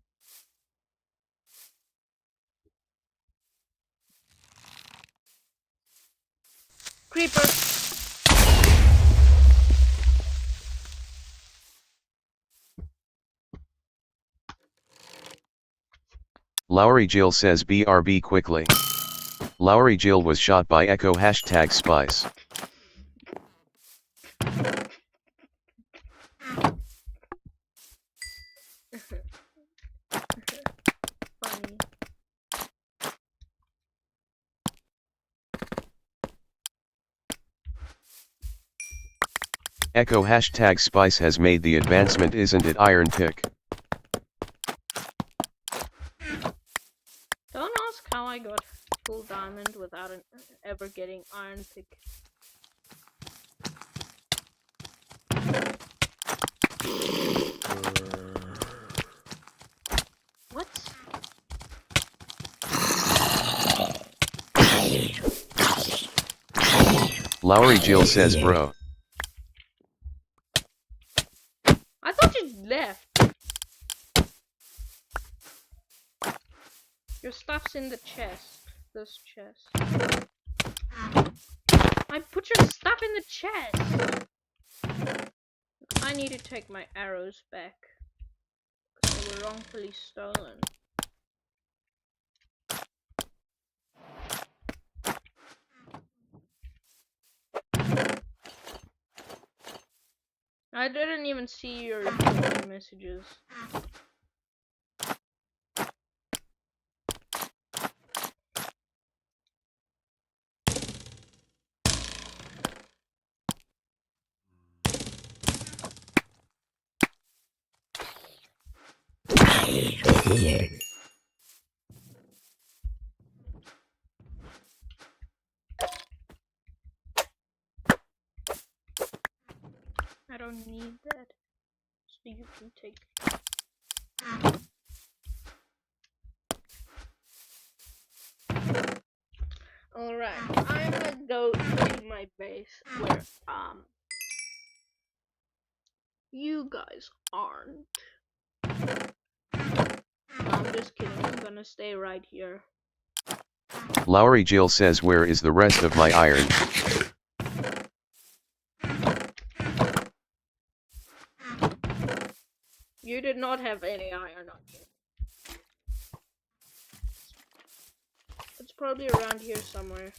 Creeper! Lowry Jill says BRB quickly. Lowry Jill was shot by Echo #Spice. Funny. Echo #Spice has made the advancement, isn't it, Iron Pick? Don't ask how I got full diamond without ever getting iron pick. What? Lowry Jill says bro. I thought you left. Your stuff's in the chest. This chest. I put your stuff in the chest. I need to take my arrows back. They were wrongfully stolen. I didn't even see your messages. I don't need that. So you can take. Alright, I'm gonna go to my base where you guys aren't. I'm just kidding, I'm gonna stay right here. Lowry Jill says where is the rest of my iron? You did not have any iron on you. It's probably around here somewhere.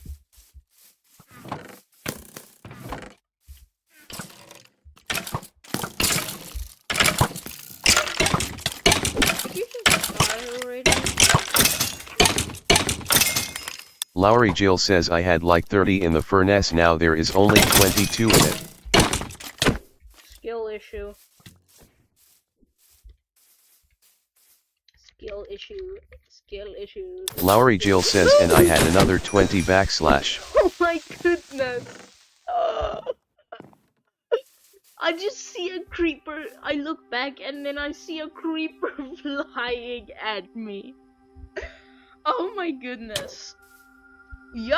You can start already. Lowry Jill says I had like 30 in the furnace, now there is only 22 in it. Skill issue. Skill issue. Skill issue. Lowry Jill says and I had another 20 /. Oh my goodness. I just see a creeper. I look back and then I see a creeper flying at me. Oh my goodness. Yo!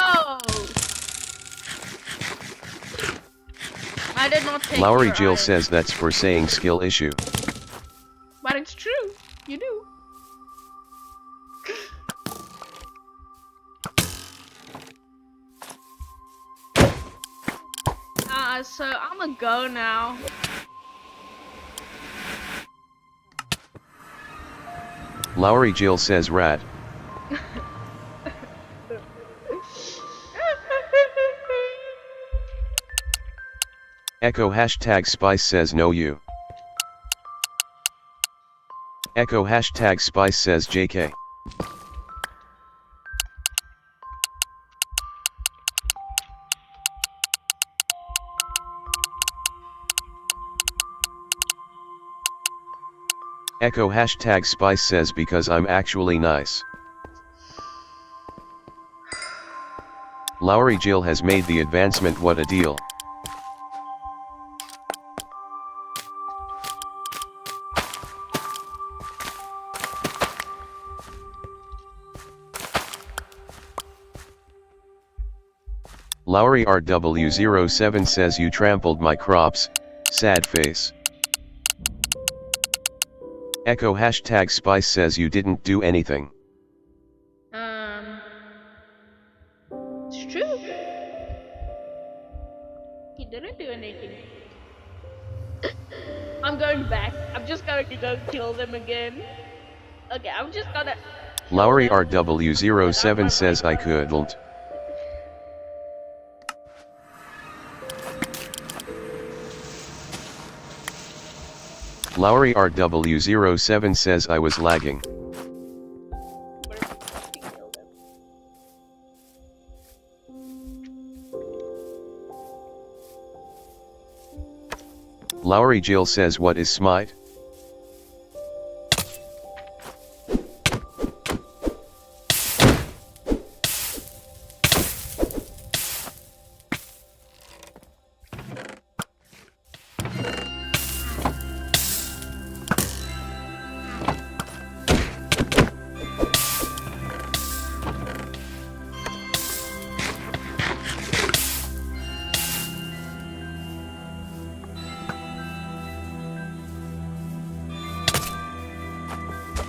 I did not take Lowry your Jill iron. says that's for saying skill issue. But it's true. You do. So I'm gonna go now. Lowry Jill says rat. Echo #Spice says no you. Echo #Spice says JK. Echo #Spice says because I'm actually nice. Lowry Jill has made the advancement, what a deal. Lowry RW07 says you trampled my crops, sad face. Echo hashtag Spice says you didn't do anything. It's true. He didn't do anything. I'm going back. I'm just going to go kill them again. Okay, I'm just gonna kill Lowry them. RW07 says I couldn't. Lowry RW07 says I was lagging. Lowry Jill says what is smite?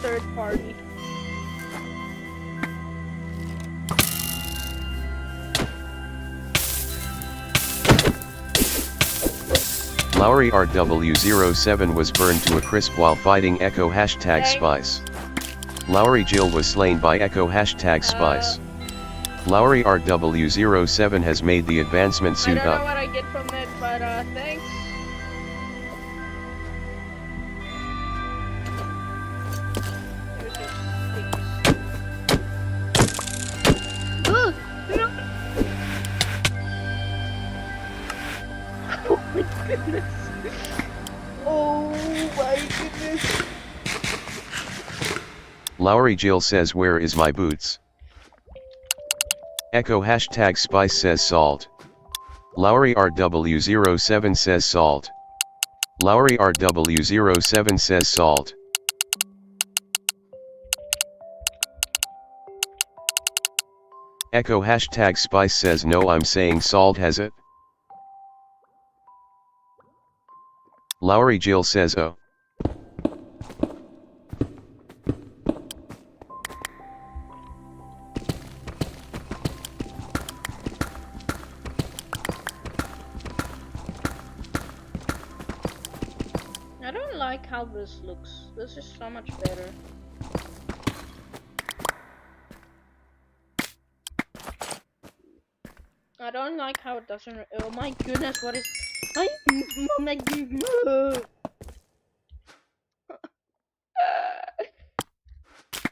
Third party. Lowry RW07 was burned to a crisp while fighting Echo hashtag Thanks. Spice. Lowry Jill was slain by Echo hashtag Spice. Lowry RW07 has made the advancement suit I don't know up. what I get from it, but thanks. There's your sticks. Ugh, no. Oh my goodness. Oh my goodness. Lowry Jill says where is my boots? Echo hashtag Spice says salt. Lowry RW07 says salt. Lowry RW07 says salt. Echo hashtag Spice says no, I'm saying salt has it. Lowry Jill says oh. I don't like how this looks. This is so much better. I don't like how it doesn't. Oh my goodness, what is? Oh my goodness.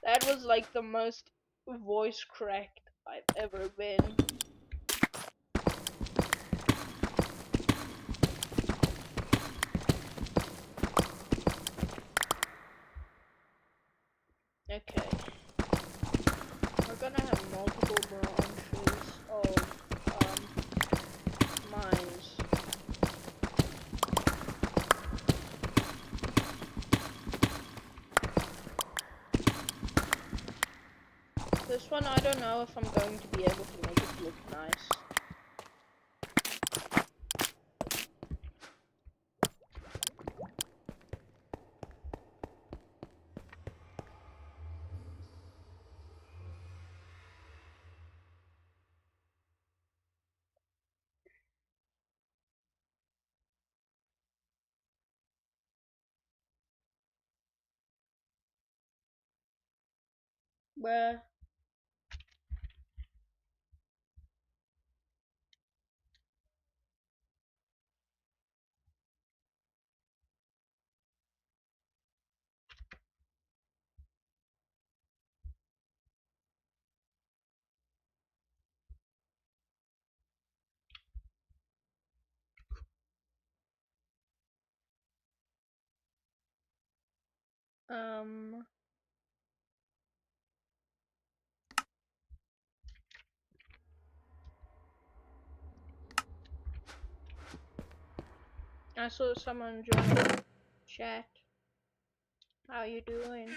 That was like the most voice cracked I've ever been. Okay. We're gonna have multiple branches of mines. This one I don't know if I'm going to be able to make it look nice. Bruh. I saw someone join the chat. How you doing?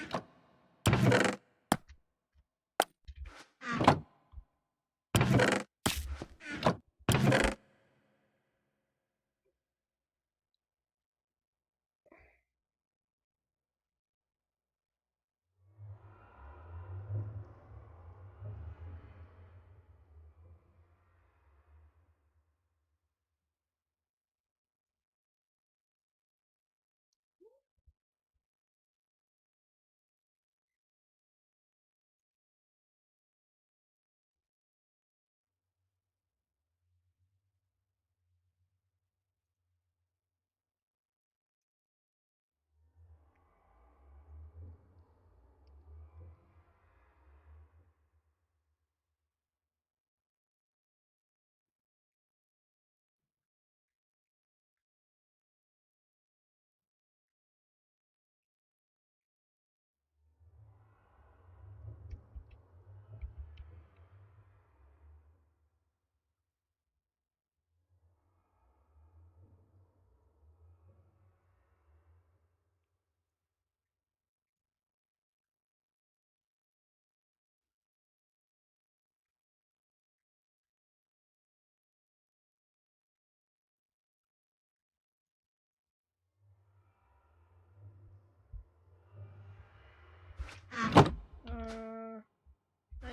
I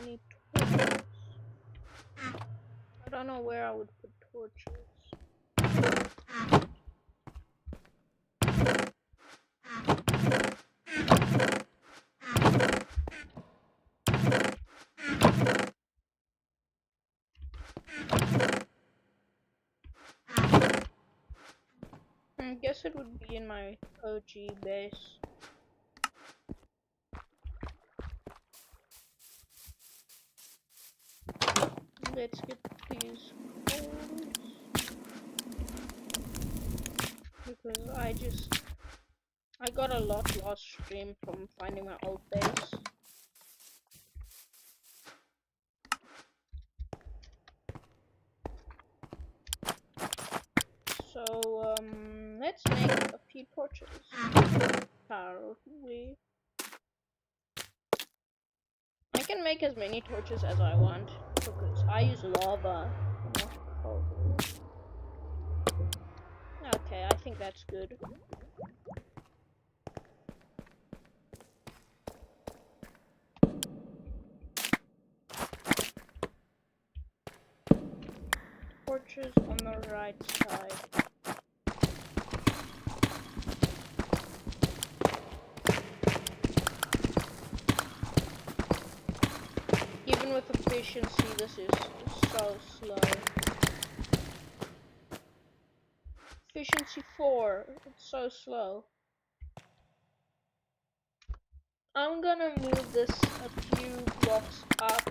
need torches. I don't know where I would put torches. I guess it would be in my OG base. Let's get these coals. Because I got a lot last stream from finding my old base. So, let's make a few torches. Shall we? I can make as many torches as I want because I use lava, not coal. Okay, I think that's good. Torches on the right side. Even with efficiency, this is so slow. Efficiency 4, it's so slow. I'm gonna move this a few blocks up.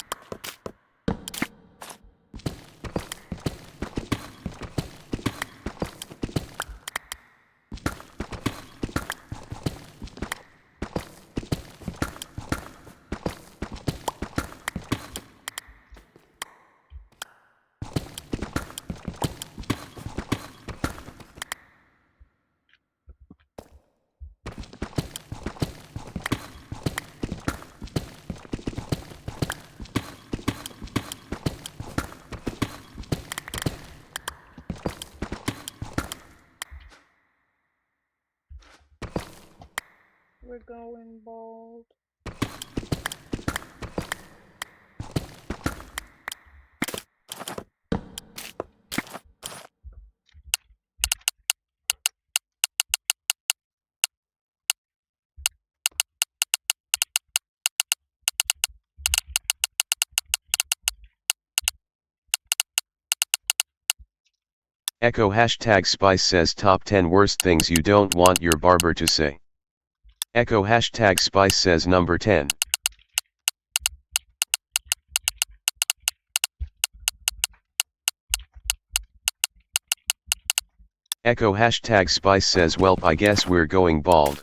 We're going bald. Echo hashtag Spice says top 10 worst things you don't want your barber to say. Echo hashtag Spice says number 10. Echo hashtag Spice says welp I guess we're going bald.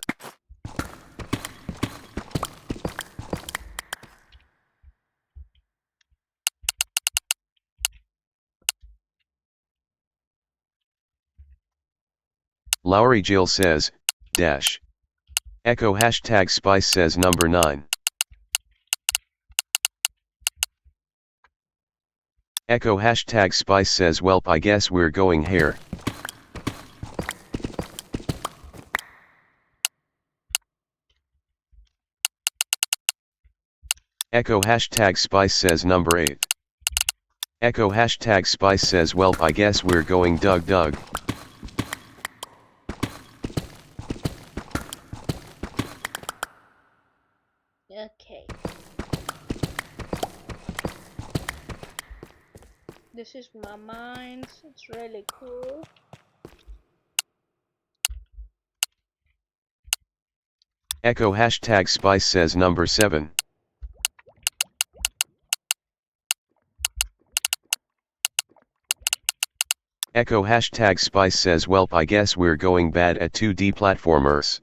Lowry Jill says, dash. Echo hashtag Spice says number 9. Echo hashtag Spice says welp I guess we're going hair. Echo hashtag Spice says number 8. Echo hashtag Spice says welp I guess we're going Doug Doug. Okay. This is my mines. It's really cool. Echo hashtag Spice says number 7. Echo hashtag Spice says welp I guess we're going bad at 2D platformers.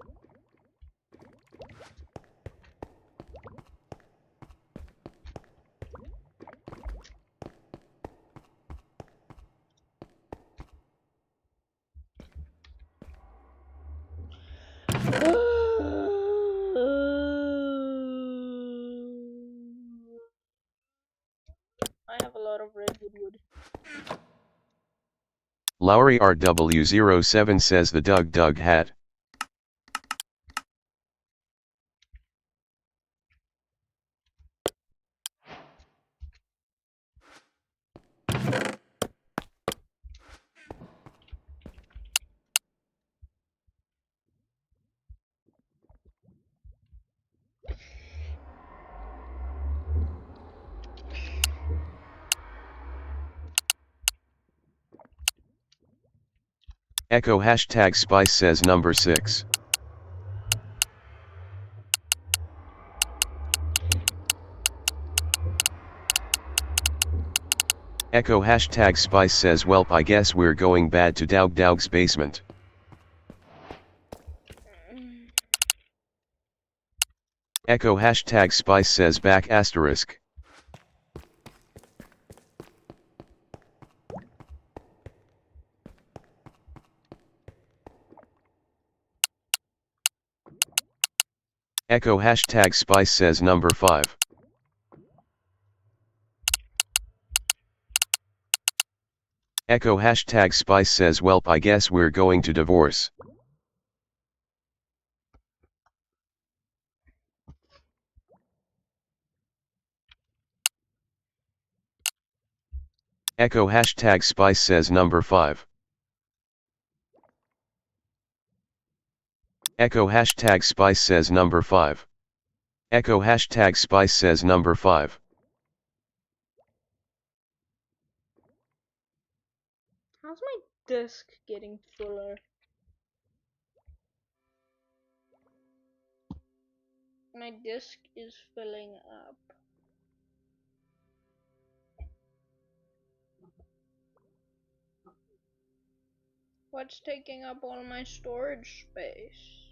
I have a lot of redwood wood. Lowry RW07 says the Doug Doug hat. Echo hashtag Spice says number 6. Echo hashtag Spice says welp I guess we're going bad to Dog's basement. Echo hashtag Spice says back asterisk. Echo hashtag Spice says number 5. Echo hashtag Spice says welp I guess we're going to divorce. Echo hashtag Spice says number 5. Echo hashtag Spice says number 5. Echo hashtag Spice says number 5. How's my disk getting fuller? My disk is filling up. What's taking up all my storage space?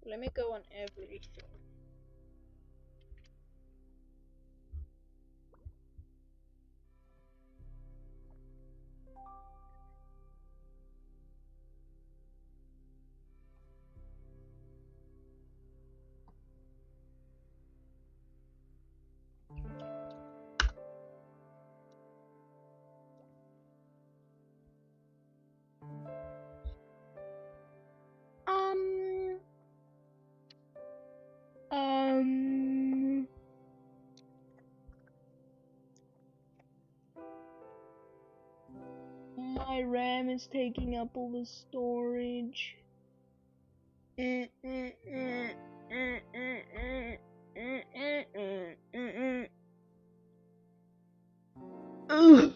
Let me go on everything. My RAM is taking up all the storage. Ugh.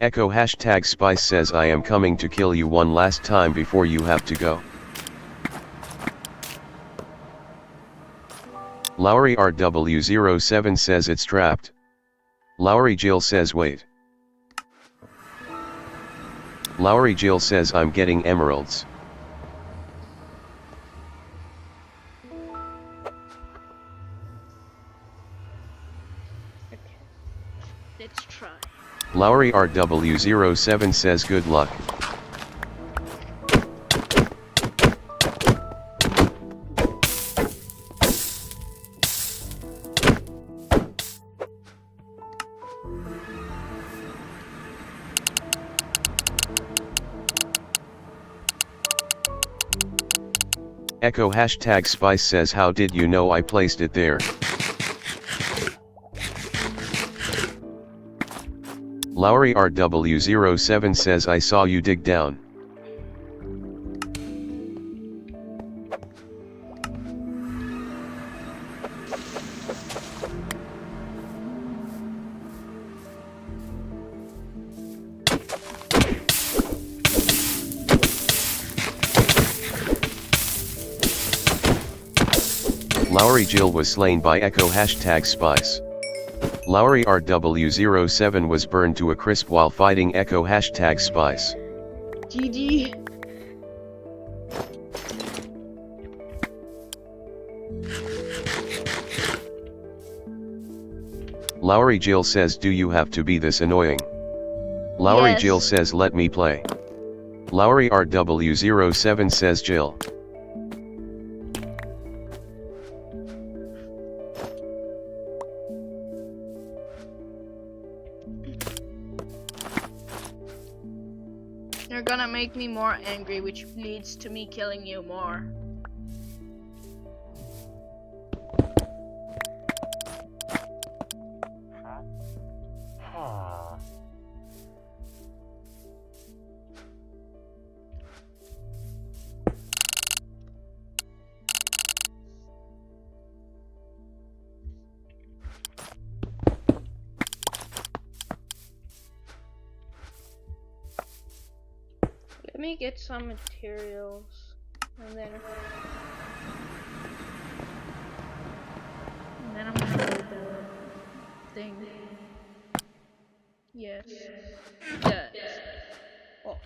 Echo hashtag Spice says I am coming to kill you one last time before you have to go. Lowry RW07 says it's trapped. Lowry Jill says wait. Lowry Jill says I'm getting emeralds. Okay. Let's try. Lowry RW07 says good luck. Echo hashtag Spice says how did you know I placed it there? Lowry RW07 says I saw you dig down. Lowry Jill was slain by Echo #Spice. Lowry RW07 was burned to a crisp while fighting Echo #Spice. GG. Lowry Jill says, do you have to be this annoying? Lowry Yes. Jill says, let me play. Lowry RW07 says, Jill. You're gonna make me more angry, which leads to me killing you more. Let me get some materials, and then I'm gonna load the thing. Yes. Yes. Oh.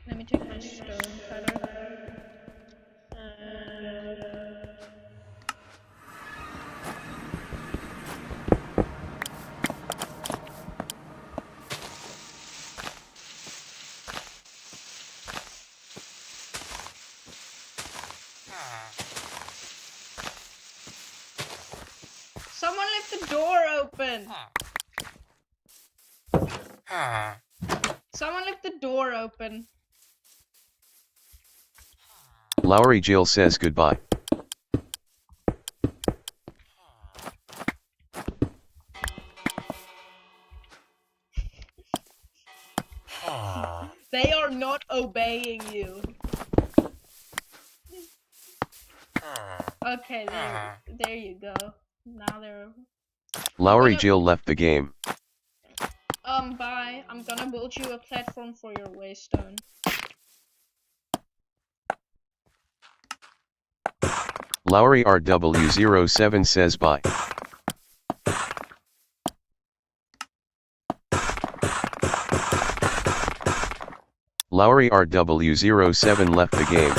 Let me take my stone cutter. Someone left the door open. Someone left the door open. Lowry Jill says goodbye. They are not obeying you. Okay, there you go. Now they're... Lowry Jill left the game. Bye. I'm gonna build you a platform for your waystone. Lowry RW07 says bye. Lowry RW07 left the game.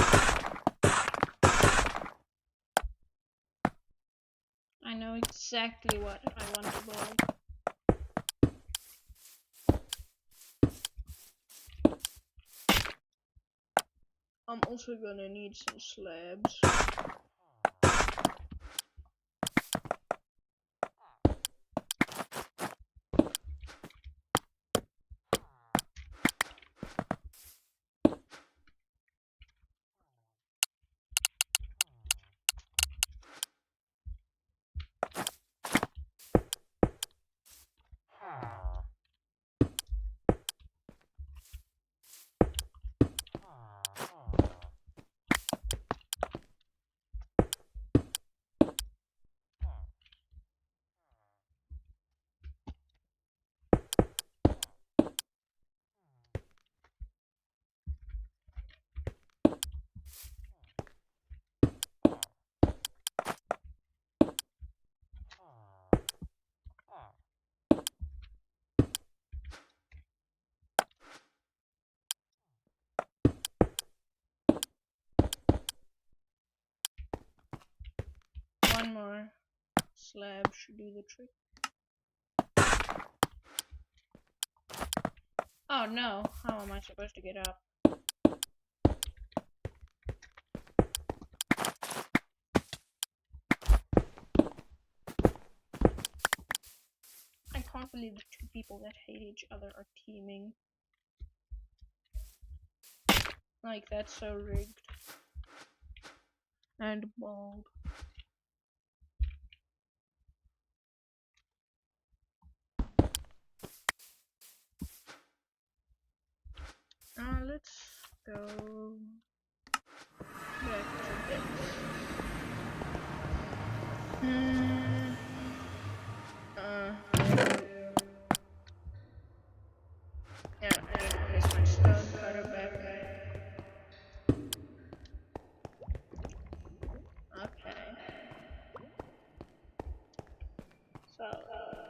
I know exactly what I want to build. I'm also gonna need some slabs. One more slab should do the trick. Oh no, how am I supposed to get up? I can't believe the two people that hate each other are teaming. Like, that's so rigged. And bald. Let's go back to this. Yeah, I need to place my stone cutter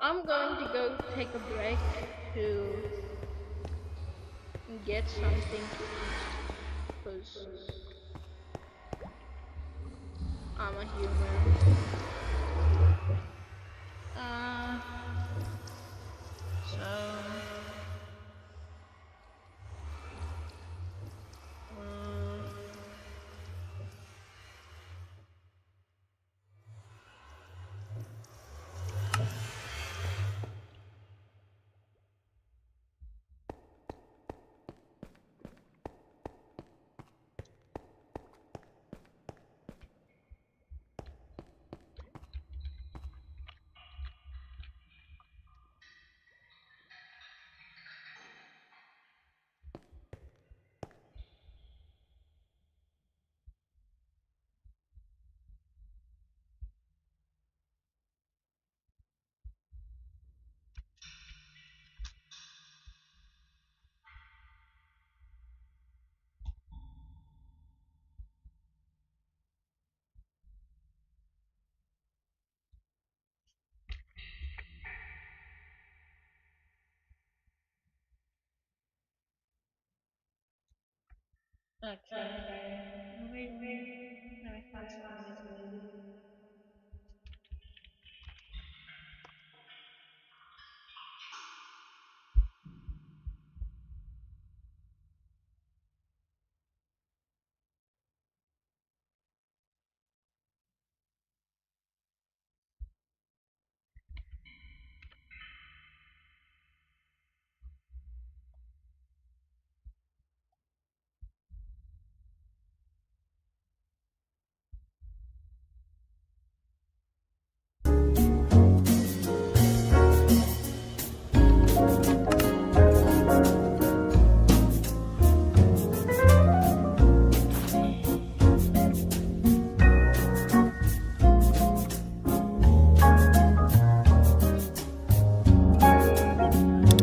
I'm going to go take a break to get something to eat, because I'm a human. Uh, so, uh, okay. Let me find some music.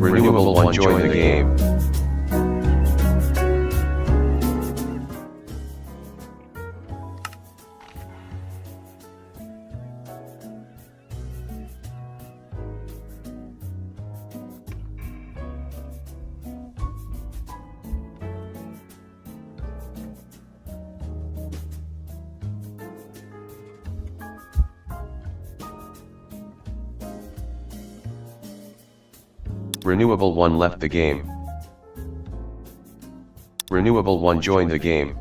Renewable 1 join the game. Renewable 1 left the game. Renewable 1 joined the game.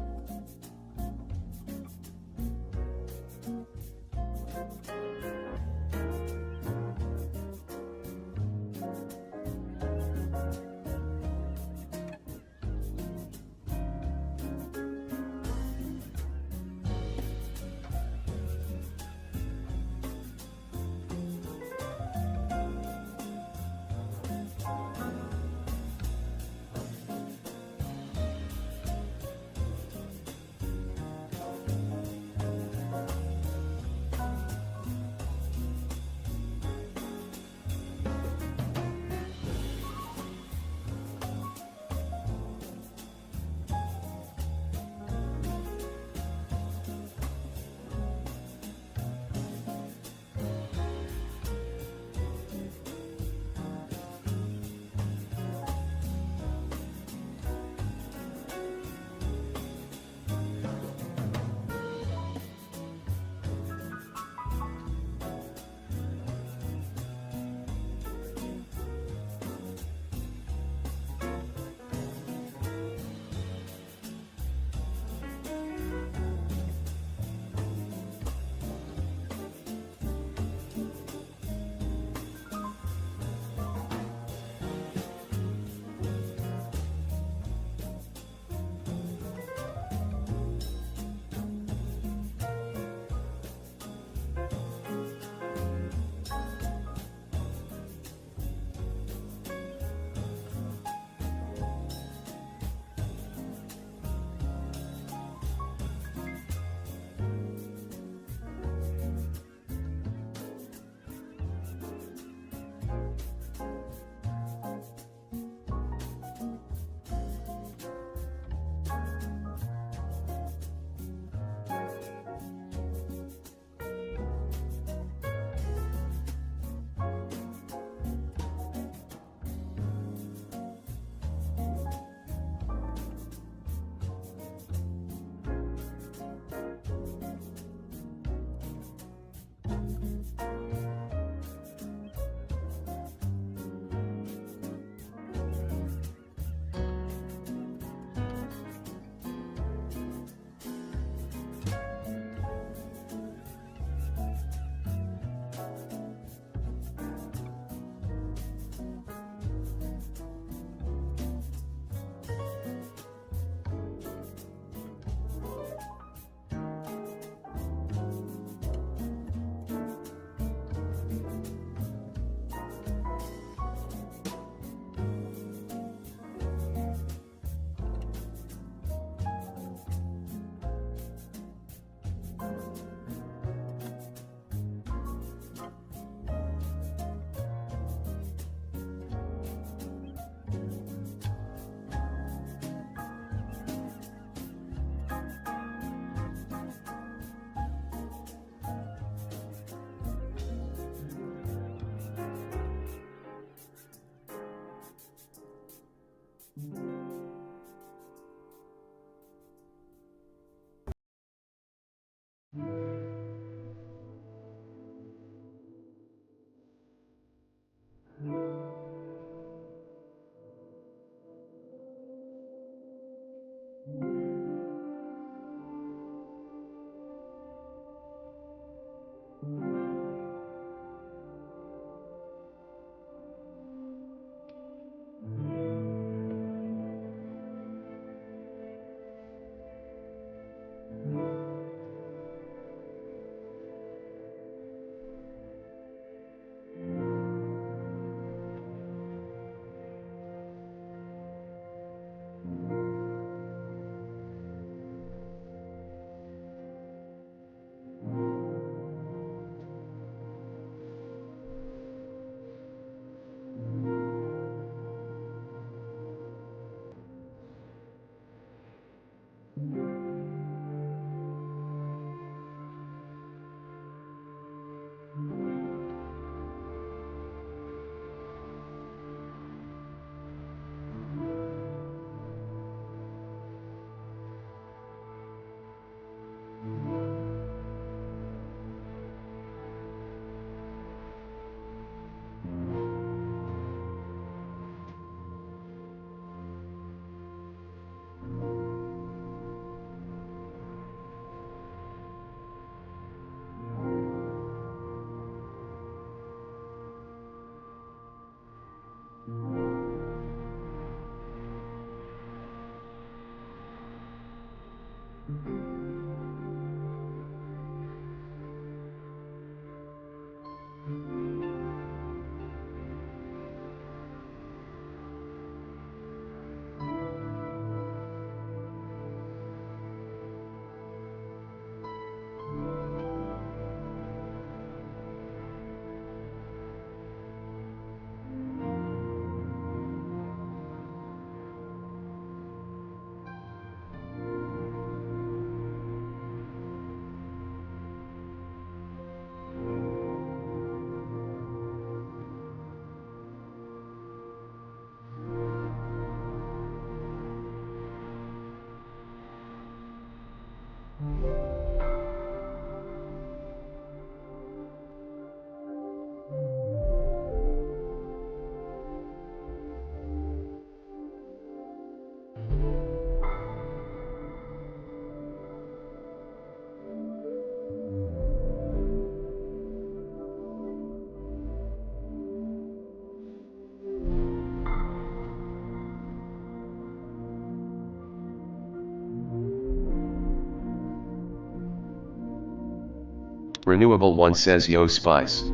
Renewable One says yo Spice.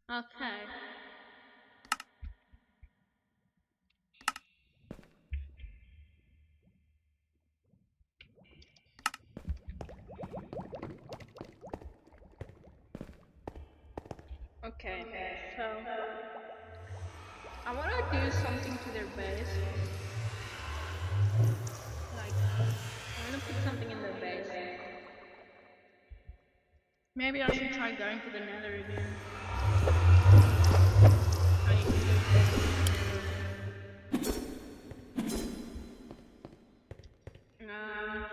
Okay. Okay, so I want to do something to their base. Like, I want to put something in their base. Maybe I should try going to the nether again. How you can go to the nether. Um,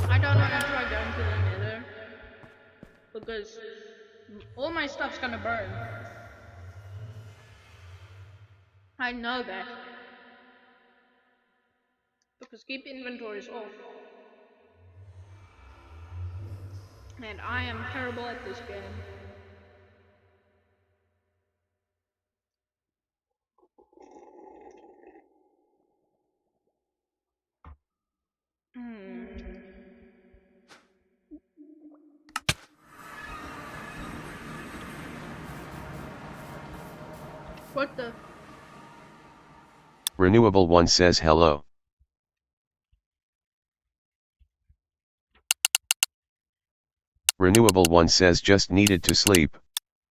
I don't want to try going to the nether because all my stuff's gonna burn. I know that because keep inventories off, and I am terrible at this game. Hmm. What the? Renewable One says hello. Renewable One says just needed to sleep.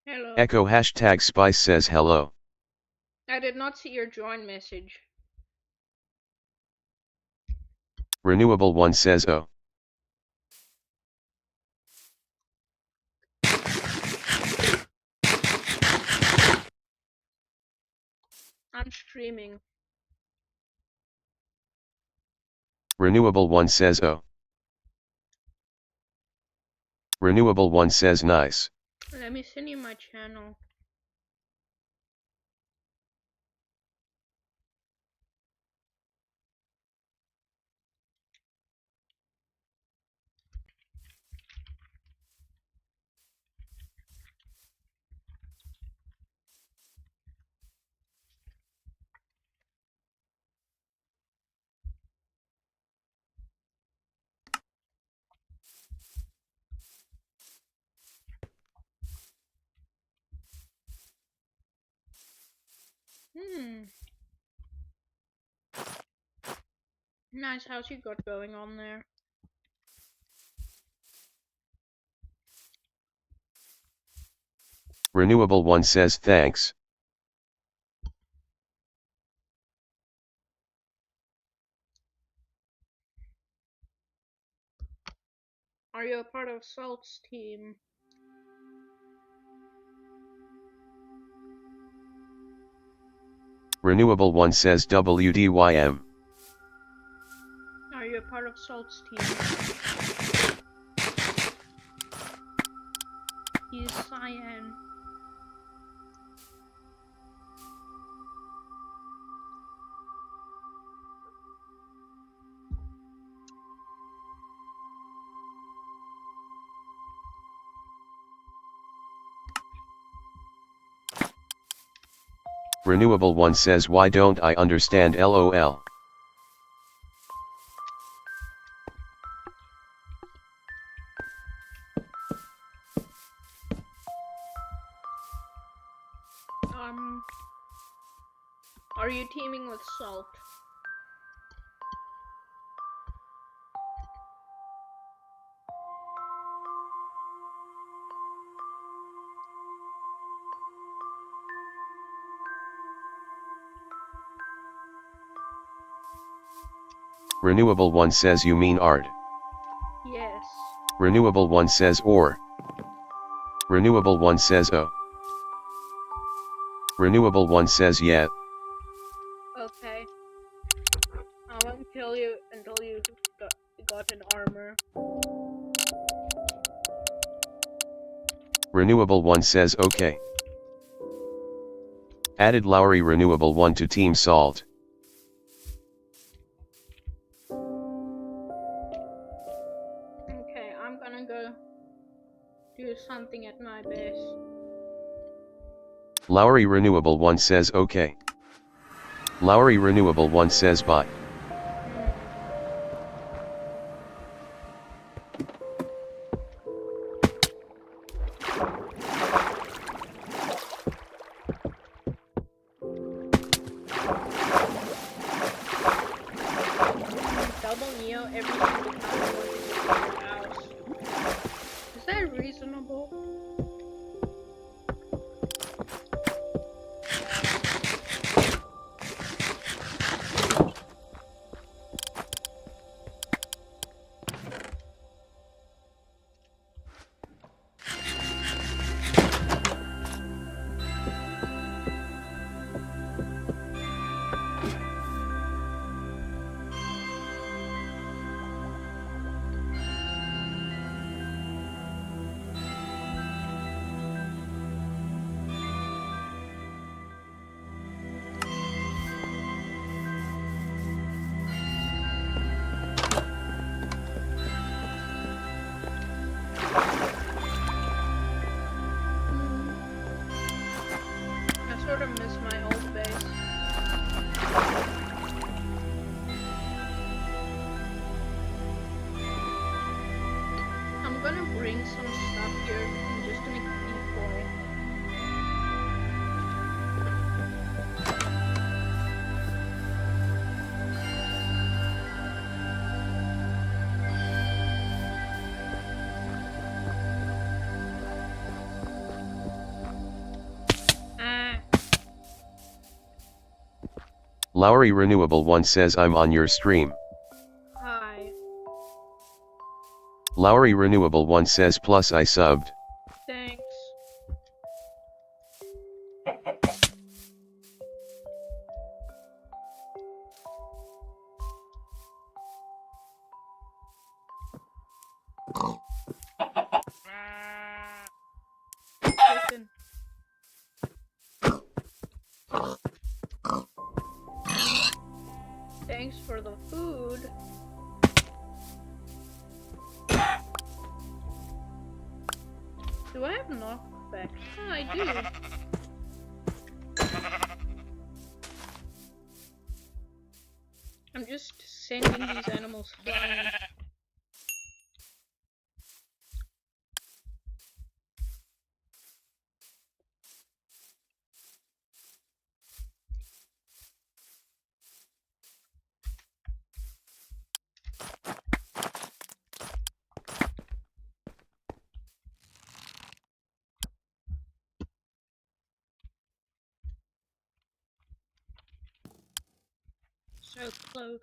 Hello. Echo hashtag Spice says hello. I did not see your join message. Renewable One says oh. I'm streaming. Renewable One says oh. Renewable One says nice. Let me send you my channel. Hmm. Nice house you got going on there. Renewable One says thanks. Are you a part of Salt's team? Renewable One says WDYM. Are you a part of Salt's team? He's cyan. Renewable One says why don't I understand LOL. Are you teaming with Salt? Renewable One says you mean art. Yes. Renewable One says or. Renewable One says oh. Renewable One says yeah. Okay. I won't kill you until you got an armor. Renewable One says okay. Added Lowry Renewable 1 to Team Salt. Okay, I'm gonna go do something at my base. Lowry Renewable 1 says okay. Lowry Renewable 1 says bye. Double Neo every single time I want to get to your house. Is that reasonable? I sort of miss my old base. I'm gonna bring some stuff here. I'm just gonna decoy. Lowry Renewable 1 says I'm on your stream. Hi. Lowry Renewable 1 says plus I subbed. Thanks. Chicken. Thanks for the food. Do I have knockback? Oh, I do. I'm just sending these animals flying. So close.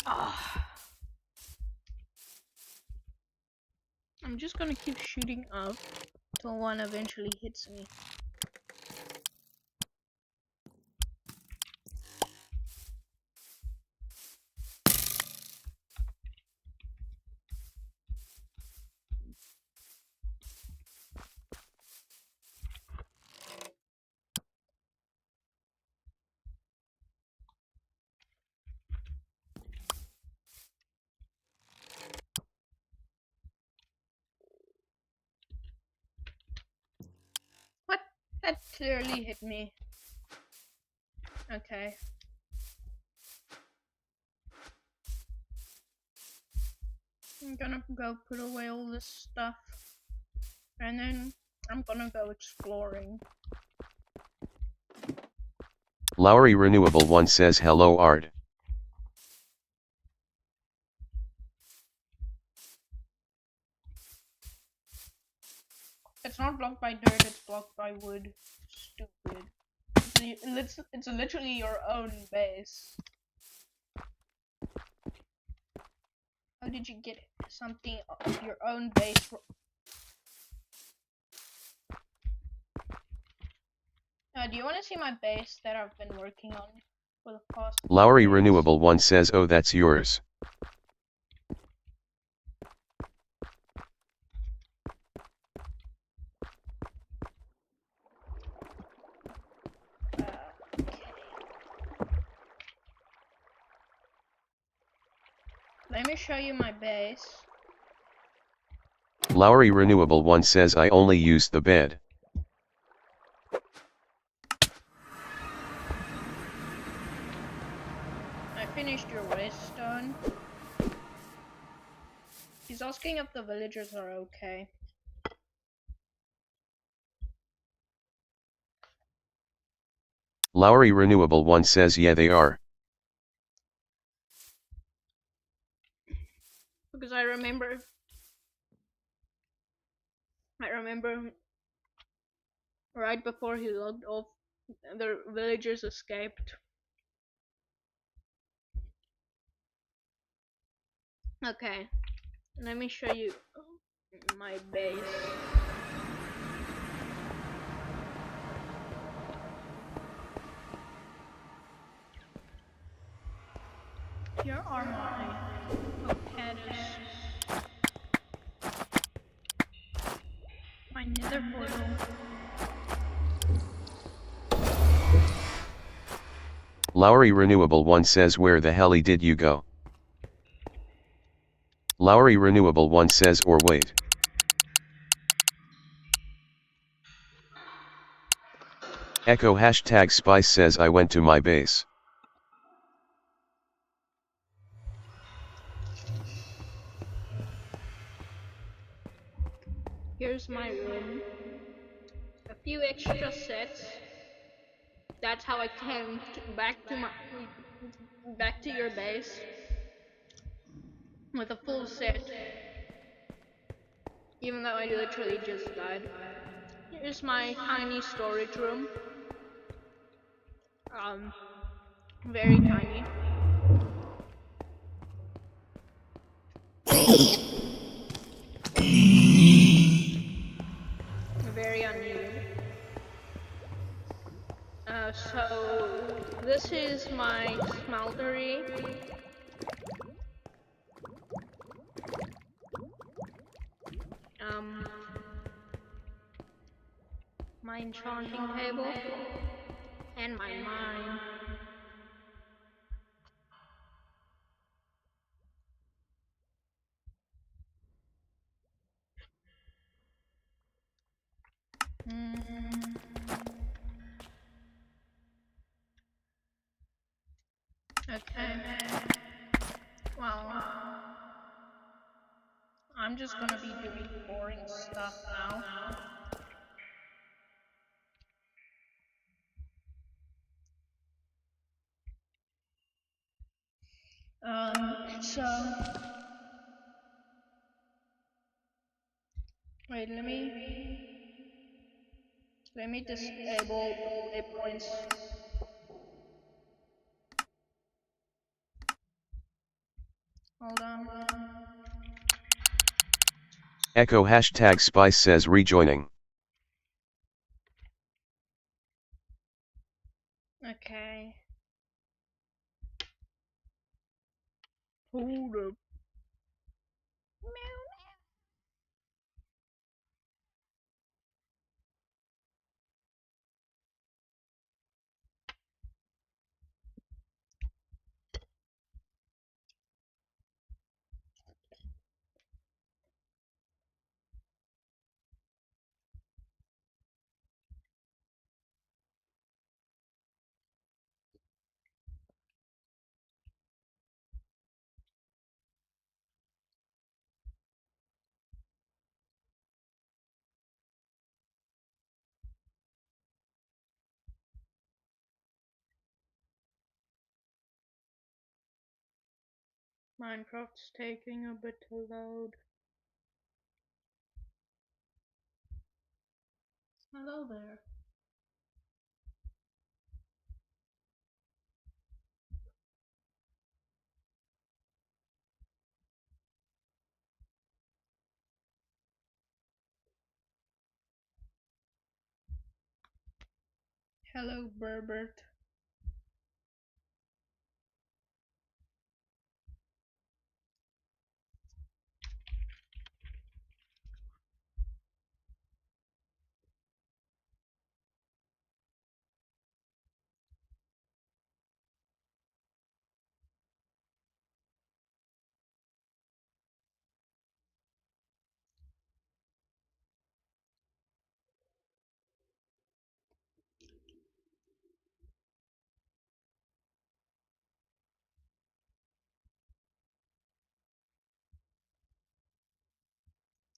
Ah. I'm just gonna keep shooting up till one eventually hits me. What? That clearly hit me. Okay. I'm gonna go put away all this stuff. And then I'm gonna go exploring. Lowry Renewable 1 says hello Art. It's not blocked by dirt, it's blocked by wood. Stupid. It's literally your own base. How did you get something of your own base? Do you want to see my base that I've been working on? for the cost of Lowry the base. Renewable One says, oh, that's yours. Let me show you my base. Lowry Renewable One says, I only used the bed. I finished your redstone. He's asking if the villagers are okay. Lowry Renewable One says, yeah, they are. Because I remember right before he logged off, the villagers escaped. Okay, let me show you my base. Here are my potatoes. My nether portal. Lowry Renewable One says, where the hell did you go? Lowry Renewable One says, or wait. Echo hashtag Spice says, I went to my base. Here's my room. A few extra sets. That's how I came back to your base with a full set. Even though I literally just died. Here's my tiny storage room. Very tiny. Very unneeded. So this is my smeltery. Um, my enchanting table and my mine. Mm, okay. Well, I'm just gonna be doing boring stuff now. So wait, let me disable waypoints. Hold on. Echo hashtag Spice says, rejoining. Okay. Hold up. Minecraft's taking a bit to load. Hello there. Hello, Berbert.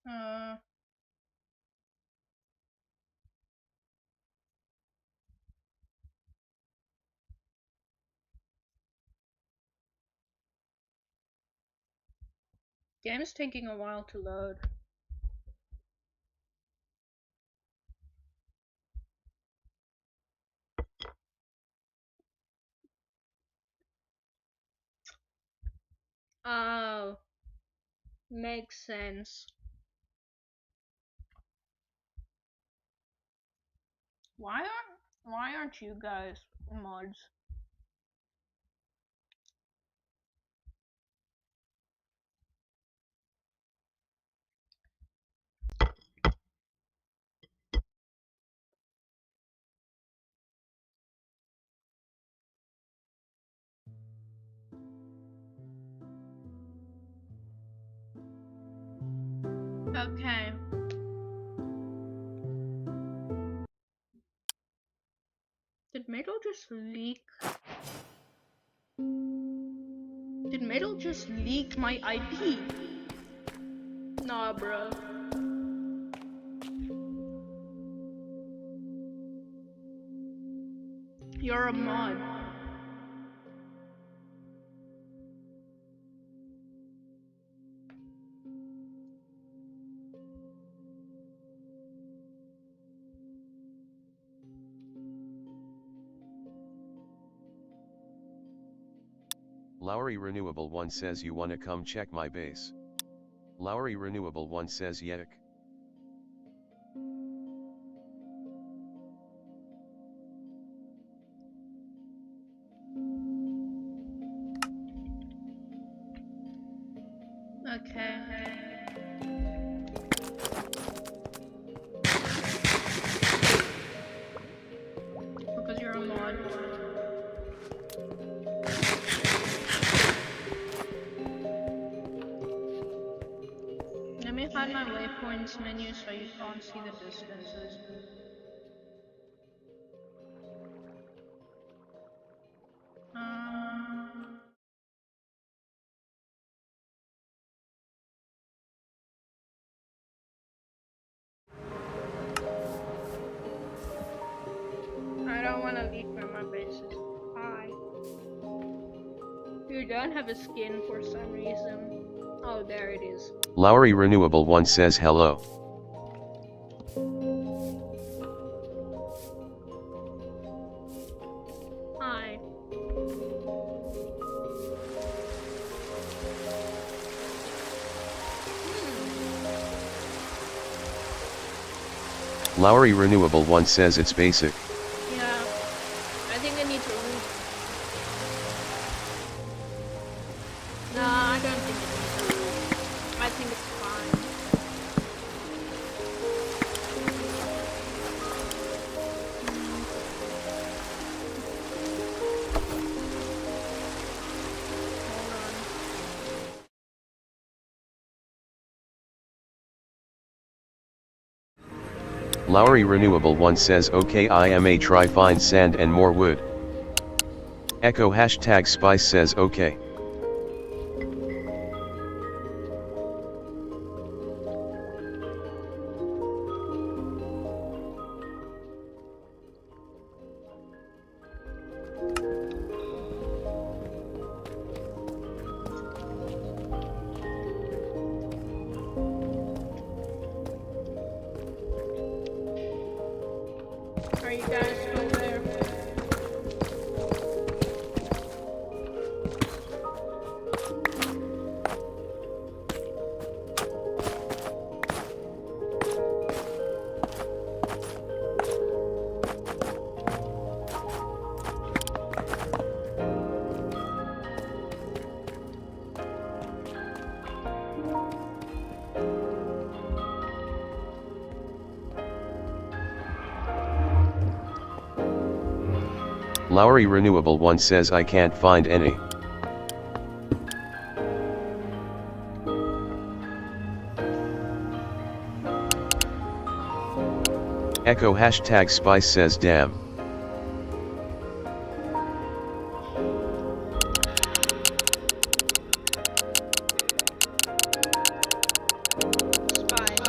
Uh, Game's taking a while to load. Oh, makes sense. Why aren't you guys mods? Okay. Did Metal just leak? Did Metal just leak my IP? Nah, bro. You're a mod. Lowry Renewable 1 says you wanna come check my base. Lowry Renewable 1 says Yedik. Okay. Because you're a mod. Let me hide my waypoints menu so you can't see the distances. I don't want to leak where my base is. Hi. You don't have a skin for some reason. Oh, there it is. Lowry Renewable 1 says hello. Hi. Lowry Renewable 1 says it's basic. Yeah. I think I need to root. Nah, I don't think it needs to root. I think it's fine. Lowry Renewable 1 says okay IMA try find sand and more wood. Echo hashtag Spice says okay. Are you guys still there? Lowry Renewable 1 says I can't find any. Echo hashtag Spice says damn. Spy.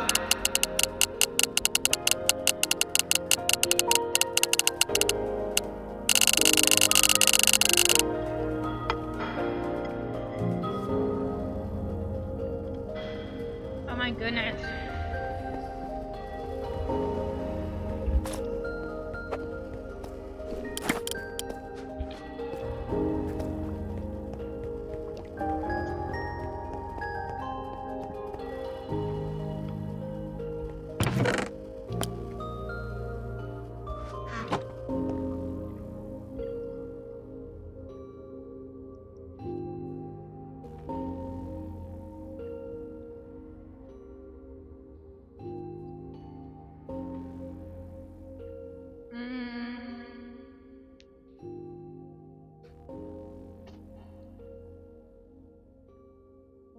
goodness.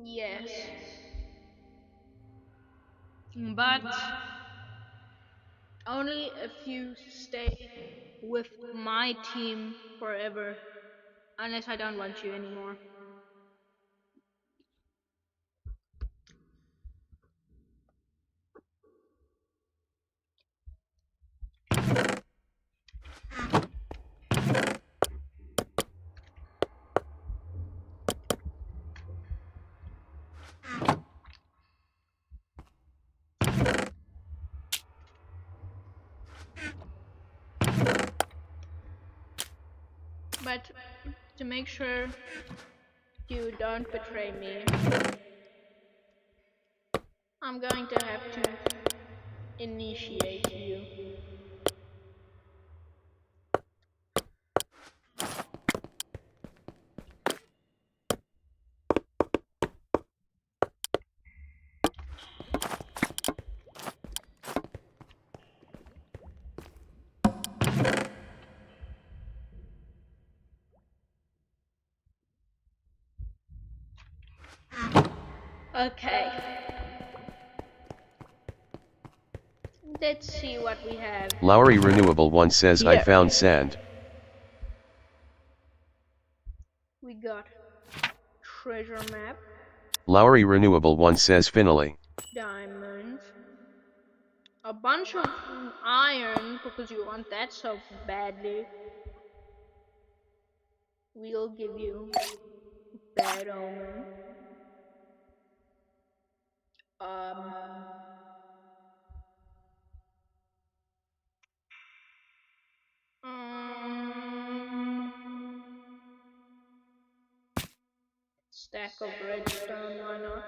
Yes, but only if you stay with my team forever, unless I don't want you anymore. But to make sure you don't betray me, I'm going to have to initiate you. Okay. Let's see what we have. Lowry Renewable 1 says I Here. found sand. We got treasure map, Lowry Renewable 1 says finally. diamonds, a bunch of iron because you want that so badly. We'll give you bad omen. Um, um stack of redstone, why not?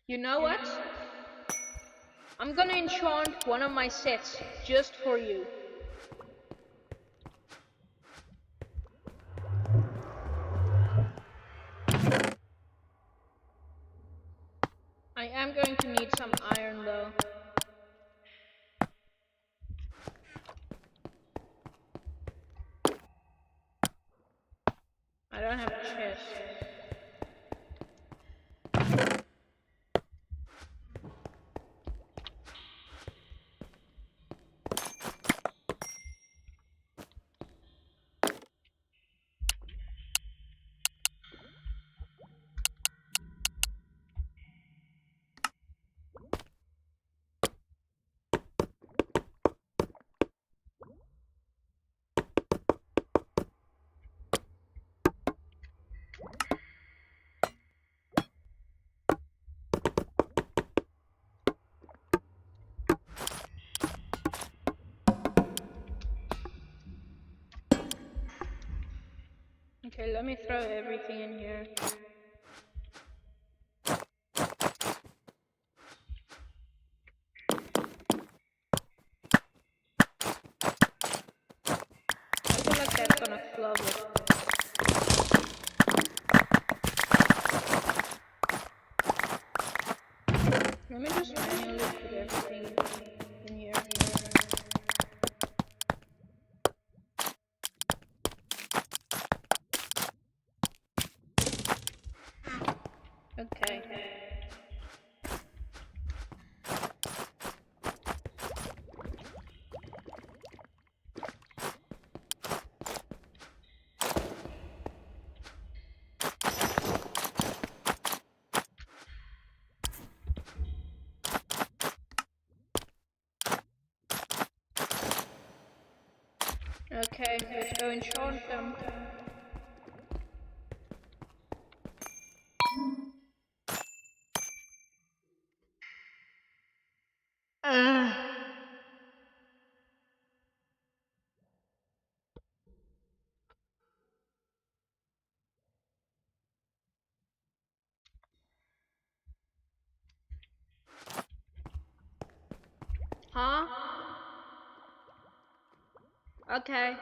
You know what? I'm gonna enchant one of my sets just for you. I am going to need some iron though. I don't have a chest. Okay, let me throw everything in here. I feel like that's gonna flub it. Let me just manually put everything in here. Okay. Okay, let's go enchant them. Okay.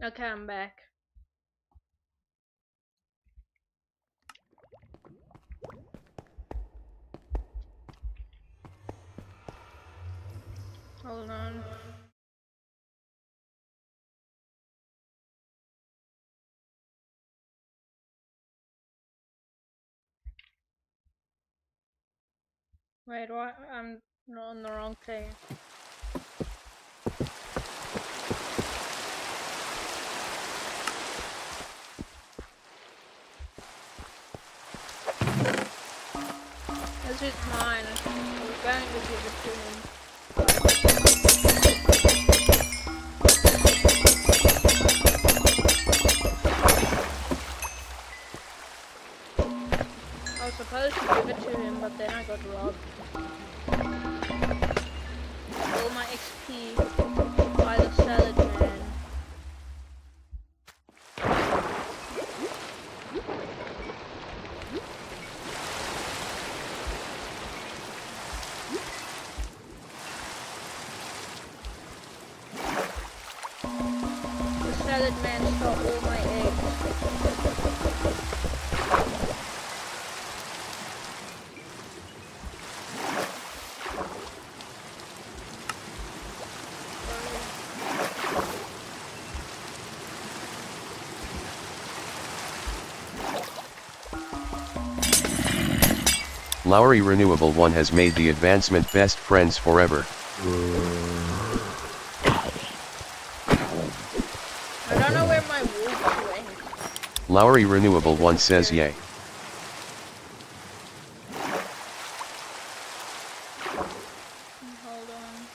Okay, I'm back. Hold on. Wait, what? I'm on the wrong thing. This is mine. We're going to give it to him. I was supposed to give it to him, but then I got robbed. All my XP by the salad man. The salad man stole all my eggs. Lowry Renewable 1 has made the advancement best friends forever. I don't know where my wolves went. Lowry Renewable 1 says yay. Hold on.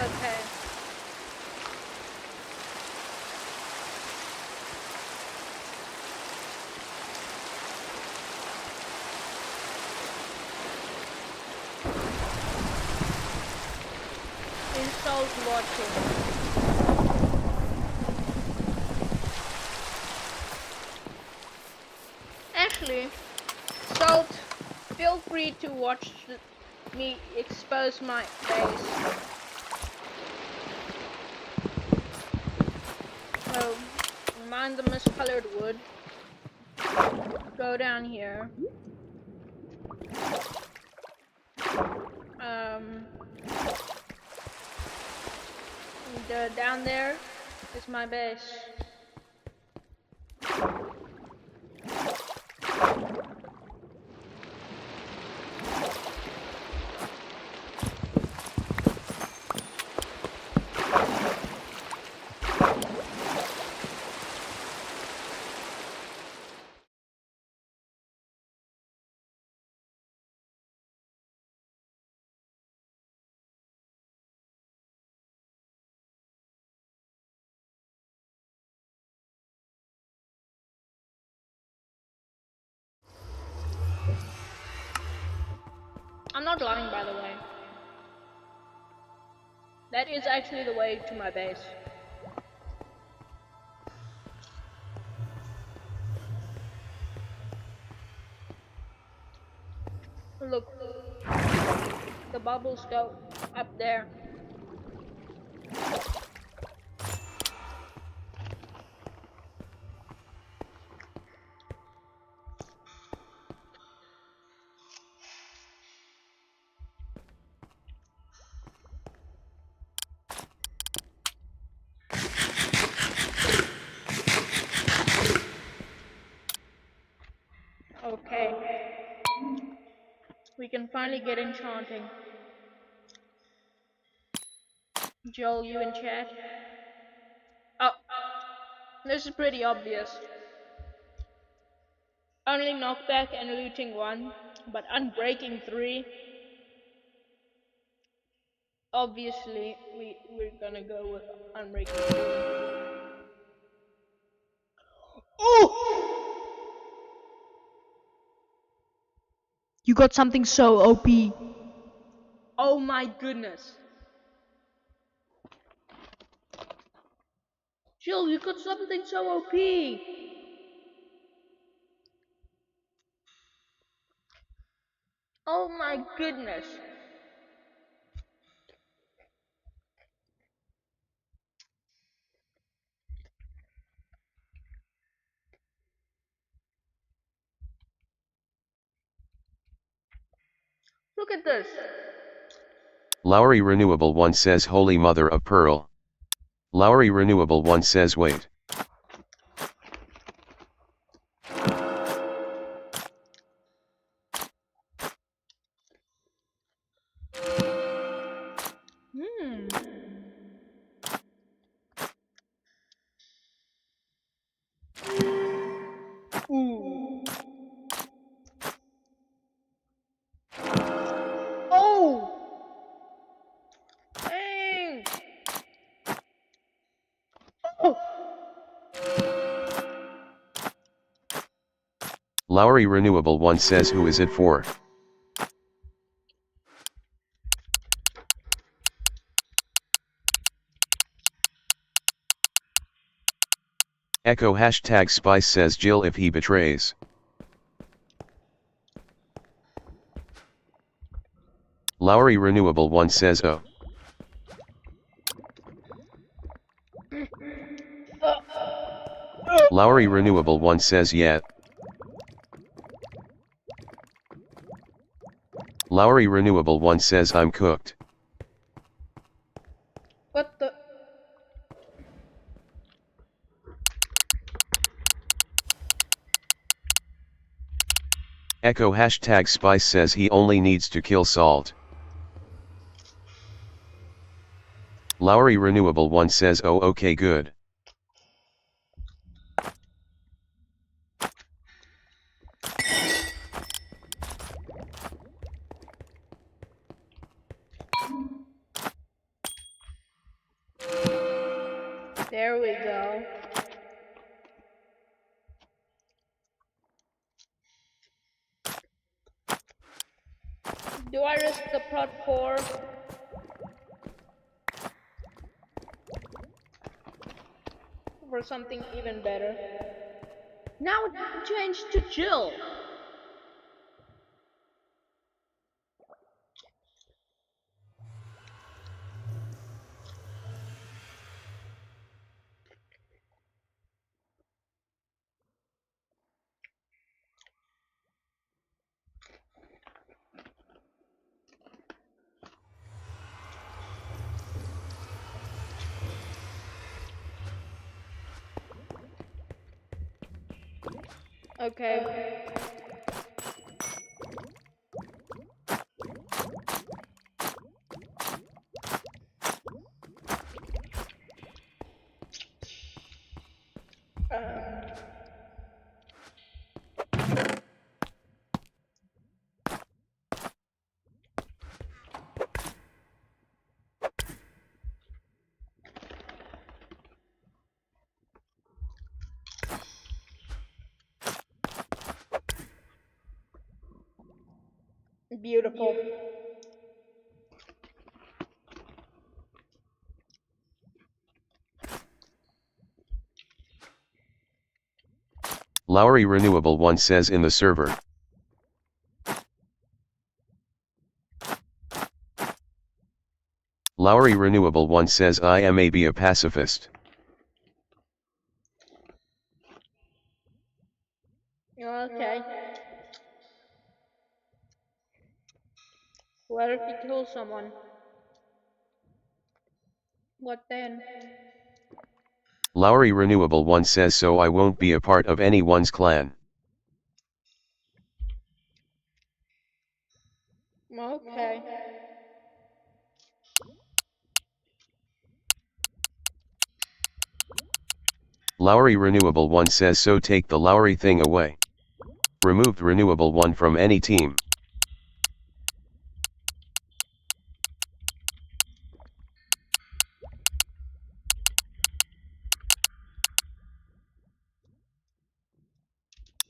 Okay. Insult watching. Actually, Salt, feel free to watch me expose my face. Oh, mind the miscolored wood. go down here. Down there is my base. I'm not lying, by the way. That is actually the way to my base. Look, the bubbles go up there. Okay. We can finally get enchanting. Joel, you in chat? Oh, this is pretty obvious. Only knockback and looting 1, but unbreaking 3. Obviously, we're gonna go with unbreaking 3. Oh! You got something so OP. Oh my goodness. Jill, you got something so OP. Oh my goodness. Look at this. Lowry Renewable 1 says Holy Mother of Pearl. Lowry Renewable 1 says wait. Ooh. Oh! Dang! Oh! Lowry Renewable 1 says who is it for? Echo hashtag Spice says Jill if he betrays. Lowry Renewable 1 says oh. Lowry Renewable 1 says yeah. Lowry Renewable 1 says I'm cooked. What the? Echo hashtag Spice says he only needs to kill Salt. Lowry Renewable 1 says oh okay good. There we go. Do I risk the prot 4? For something even better? Now change to Jill. Okay. Beautiful. Lowry Renewable 1 says in the server. Lowry Renewable 1 says I am a pacifist. Okay. What if you kill someone? What then? Lowry Renewable 1 says so I won't be a part of anyone's clan. Okay. Lowry Renewable 1 says so take the Lowry thing away. Removed Renewable 1 from any team.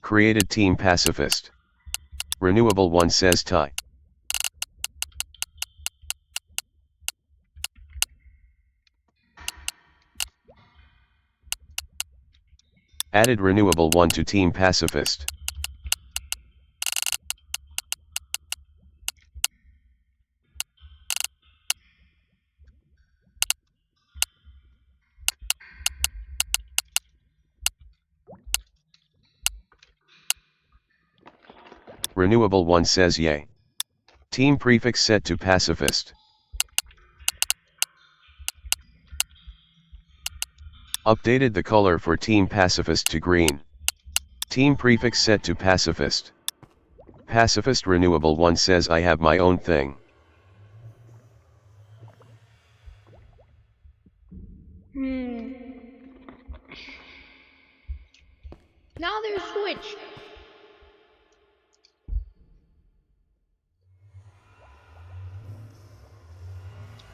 Created team pacifist. Renewable 1 says tie. Added Renewable 1 to team pacifist. Renewable 1 says yay. Team prefix set to pacifist. Updated the color for team pacifist to green. Team prefix set to pacifist. Pacifist Renewable 1 says I have my own thing. Now there's switch.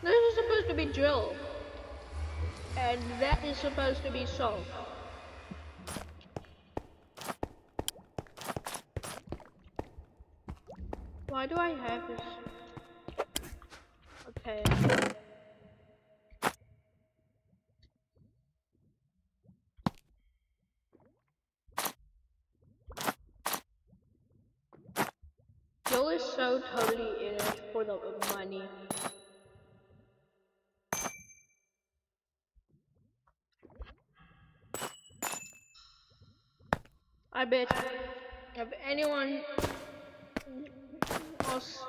This is supposed to be drill. And that is supposed to be solved. Why do I have this? Okay. Jill is so totally in it for the money. I bet if anyone else,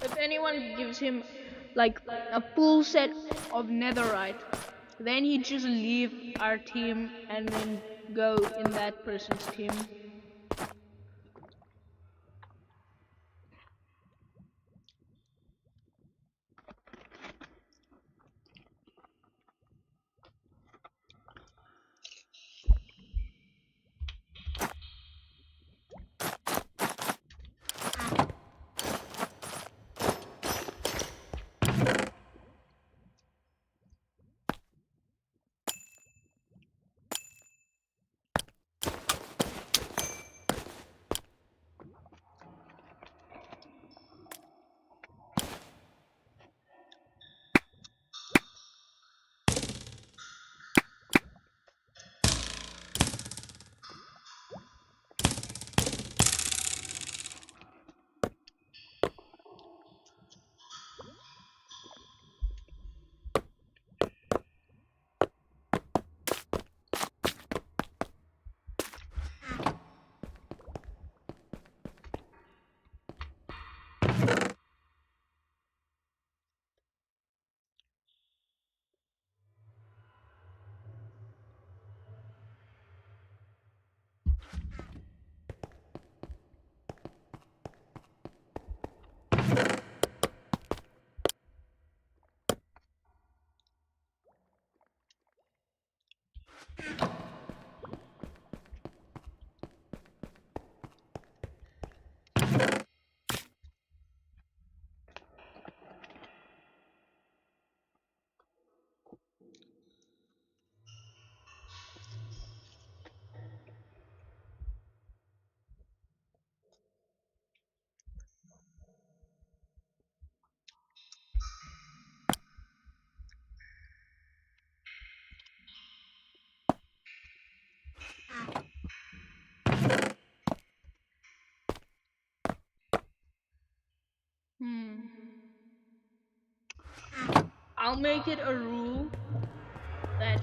if anyone gives him like a full set of netherite, then he just leave our team and then go in that person's team. I'll make it a rule that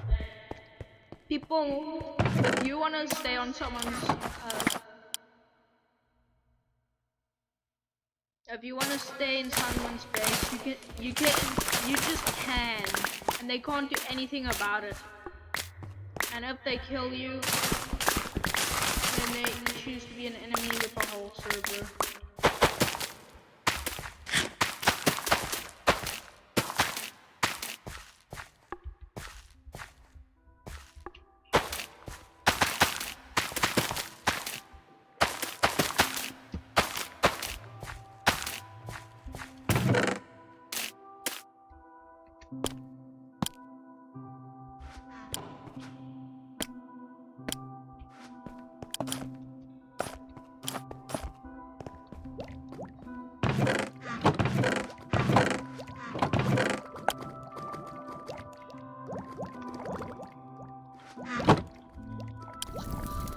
people, if you want to stay on someone's, if you want to stay in someone's base, you just can, and they can't do anything about it. And if they kill you, then they choose to be an enemy with the whole server.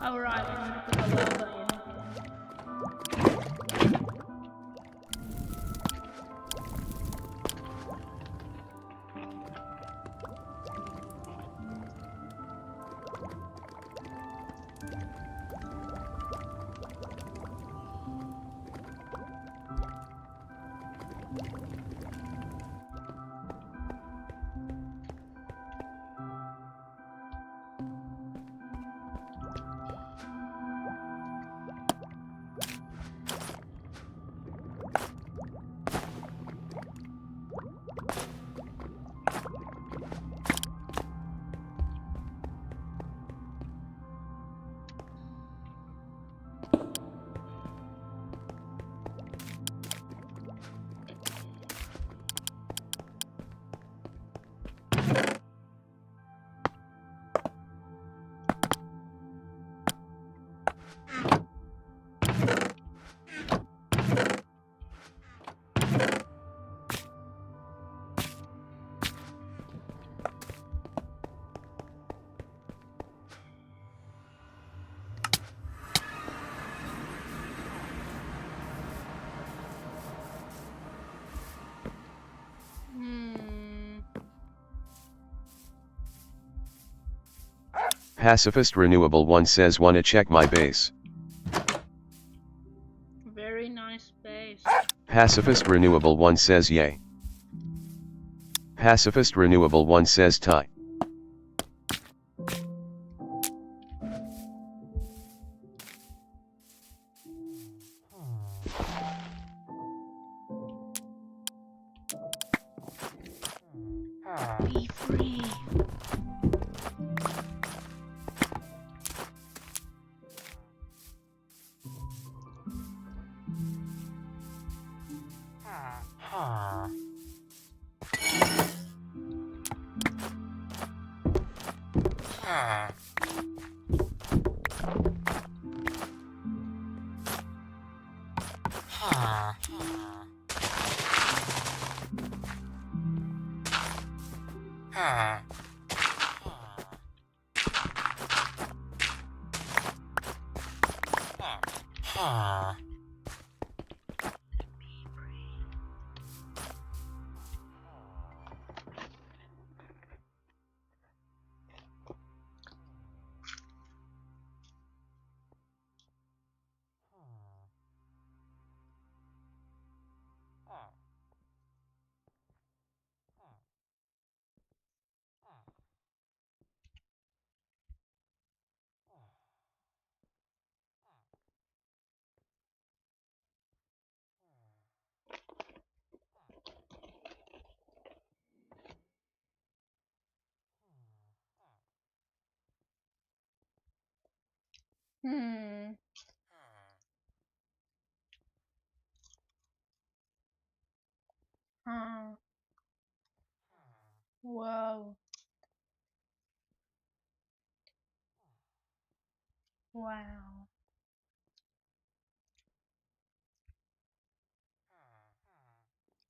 Alright, I'm gonna put a lava in. Pacifist Renewable 1 says wanna check my base. Very nice base. Pacifist Renewable 1 says yay. Pacifist Renewable 1 says tie. Be free. Hmm. Huh. Wow. Wow.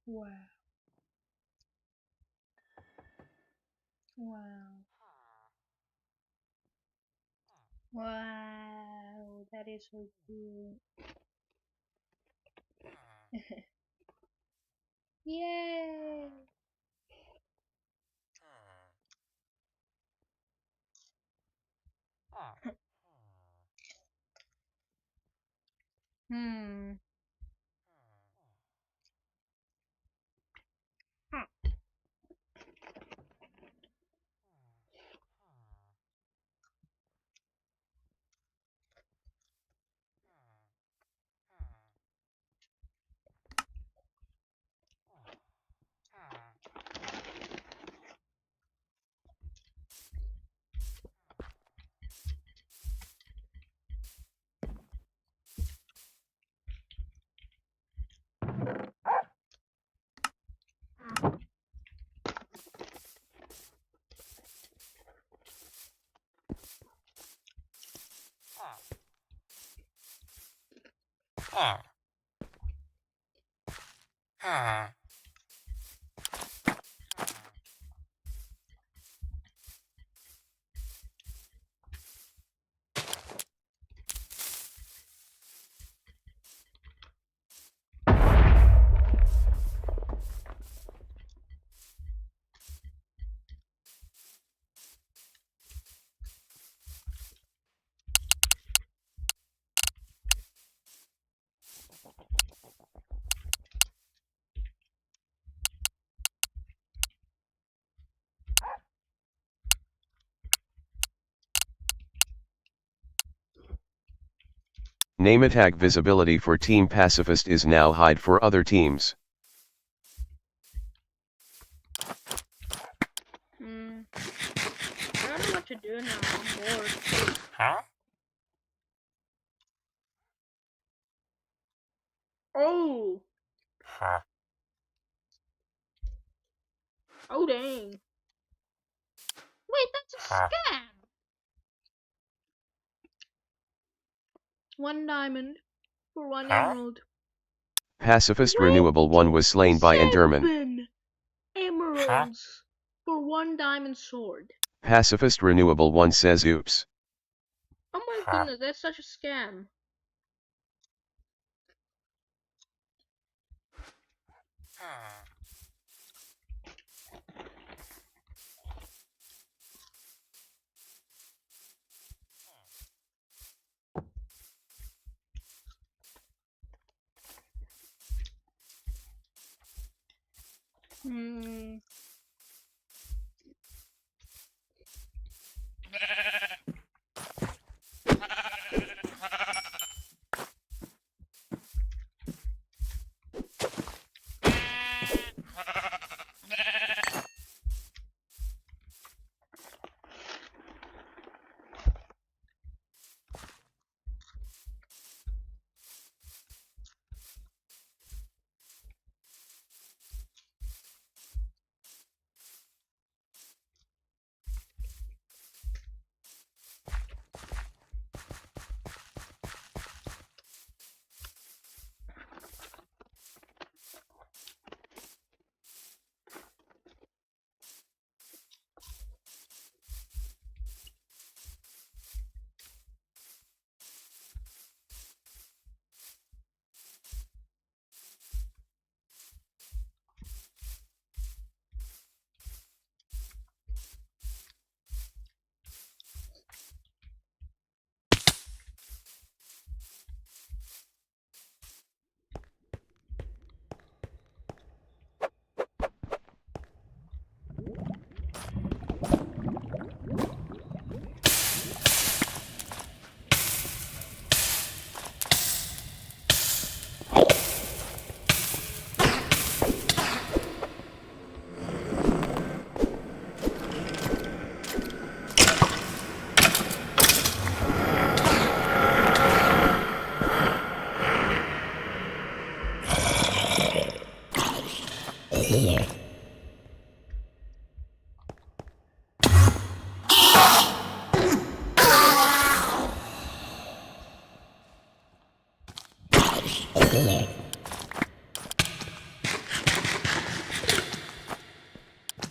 Wow. Wow. Wow. That is so cool. Yay. Hmm. Name attack visibility for Team Pacifist is now hide for other teams. I don't know what to do now. I'm bored. Huh? Oh. Huh? Oh dang. Wait, that's a Huh? scam. 1 diamond for 1 Huh? emerald. Pacifist Wait, Renewable 1 was slain by Enderman. 7 emeralds for 1 diamond sword. Pacifist Renewable 1 says oops. Oh my Huh? goodness, that's such a scam. Hmm.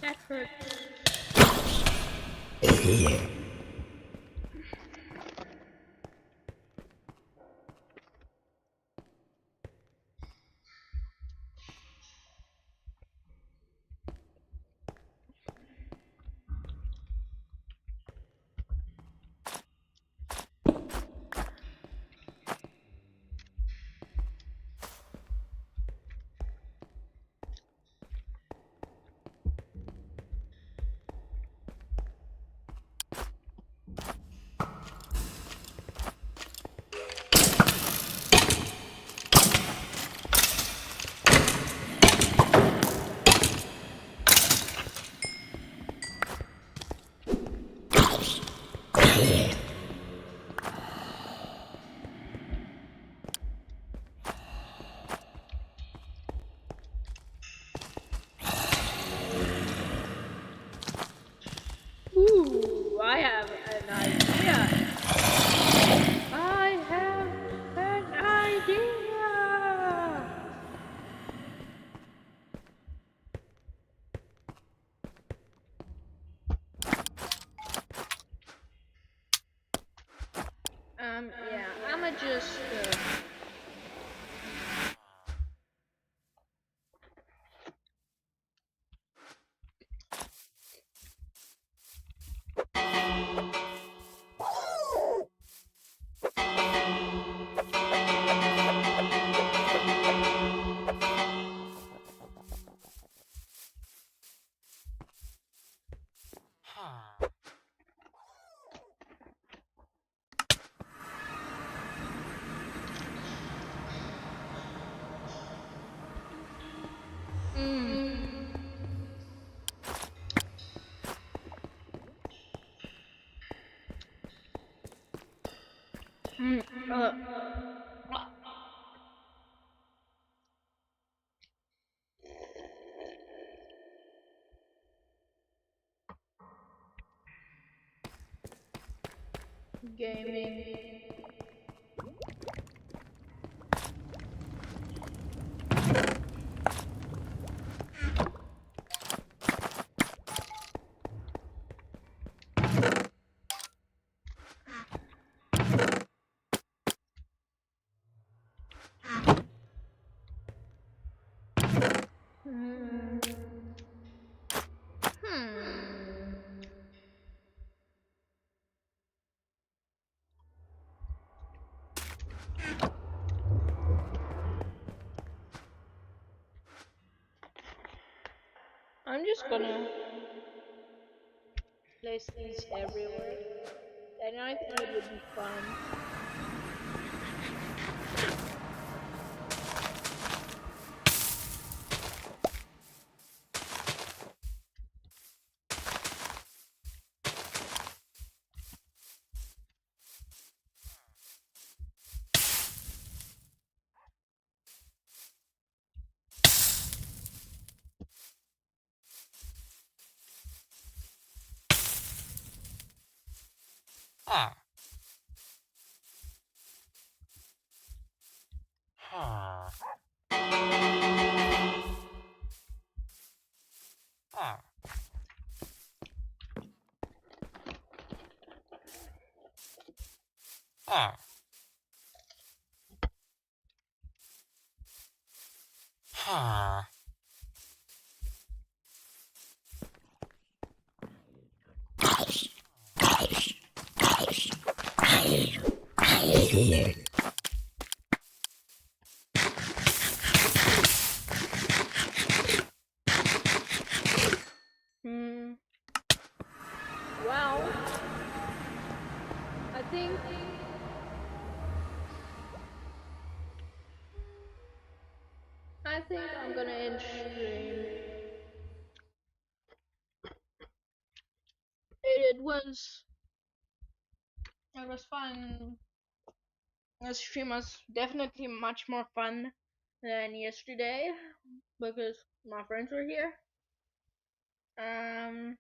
That hurt. gaming. Hmm. I'm just gonna place these everywhere, and I think it would be fun. Hmm. Well, I think I'm gonna end stream. It was fun. The stream was definitely much more fun than yesterday because my friends were here. Um,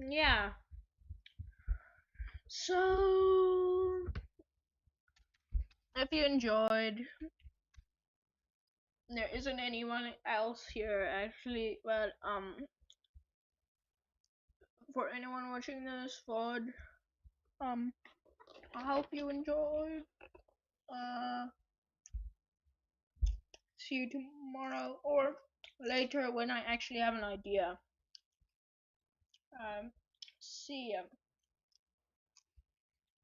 yeah. So if you enjoyed, there isn't anyone else here actually, but for anyone watching this VOD, I hope you enjoyed. Uh, see you tomorrow or later when I actually have an idea. See ya.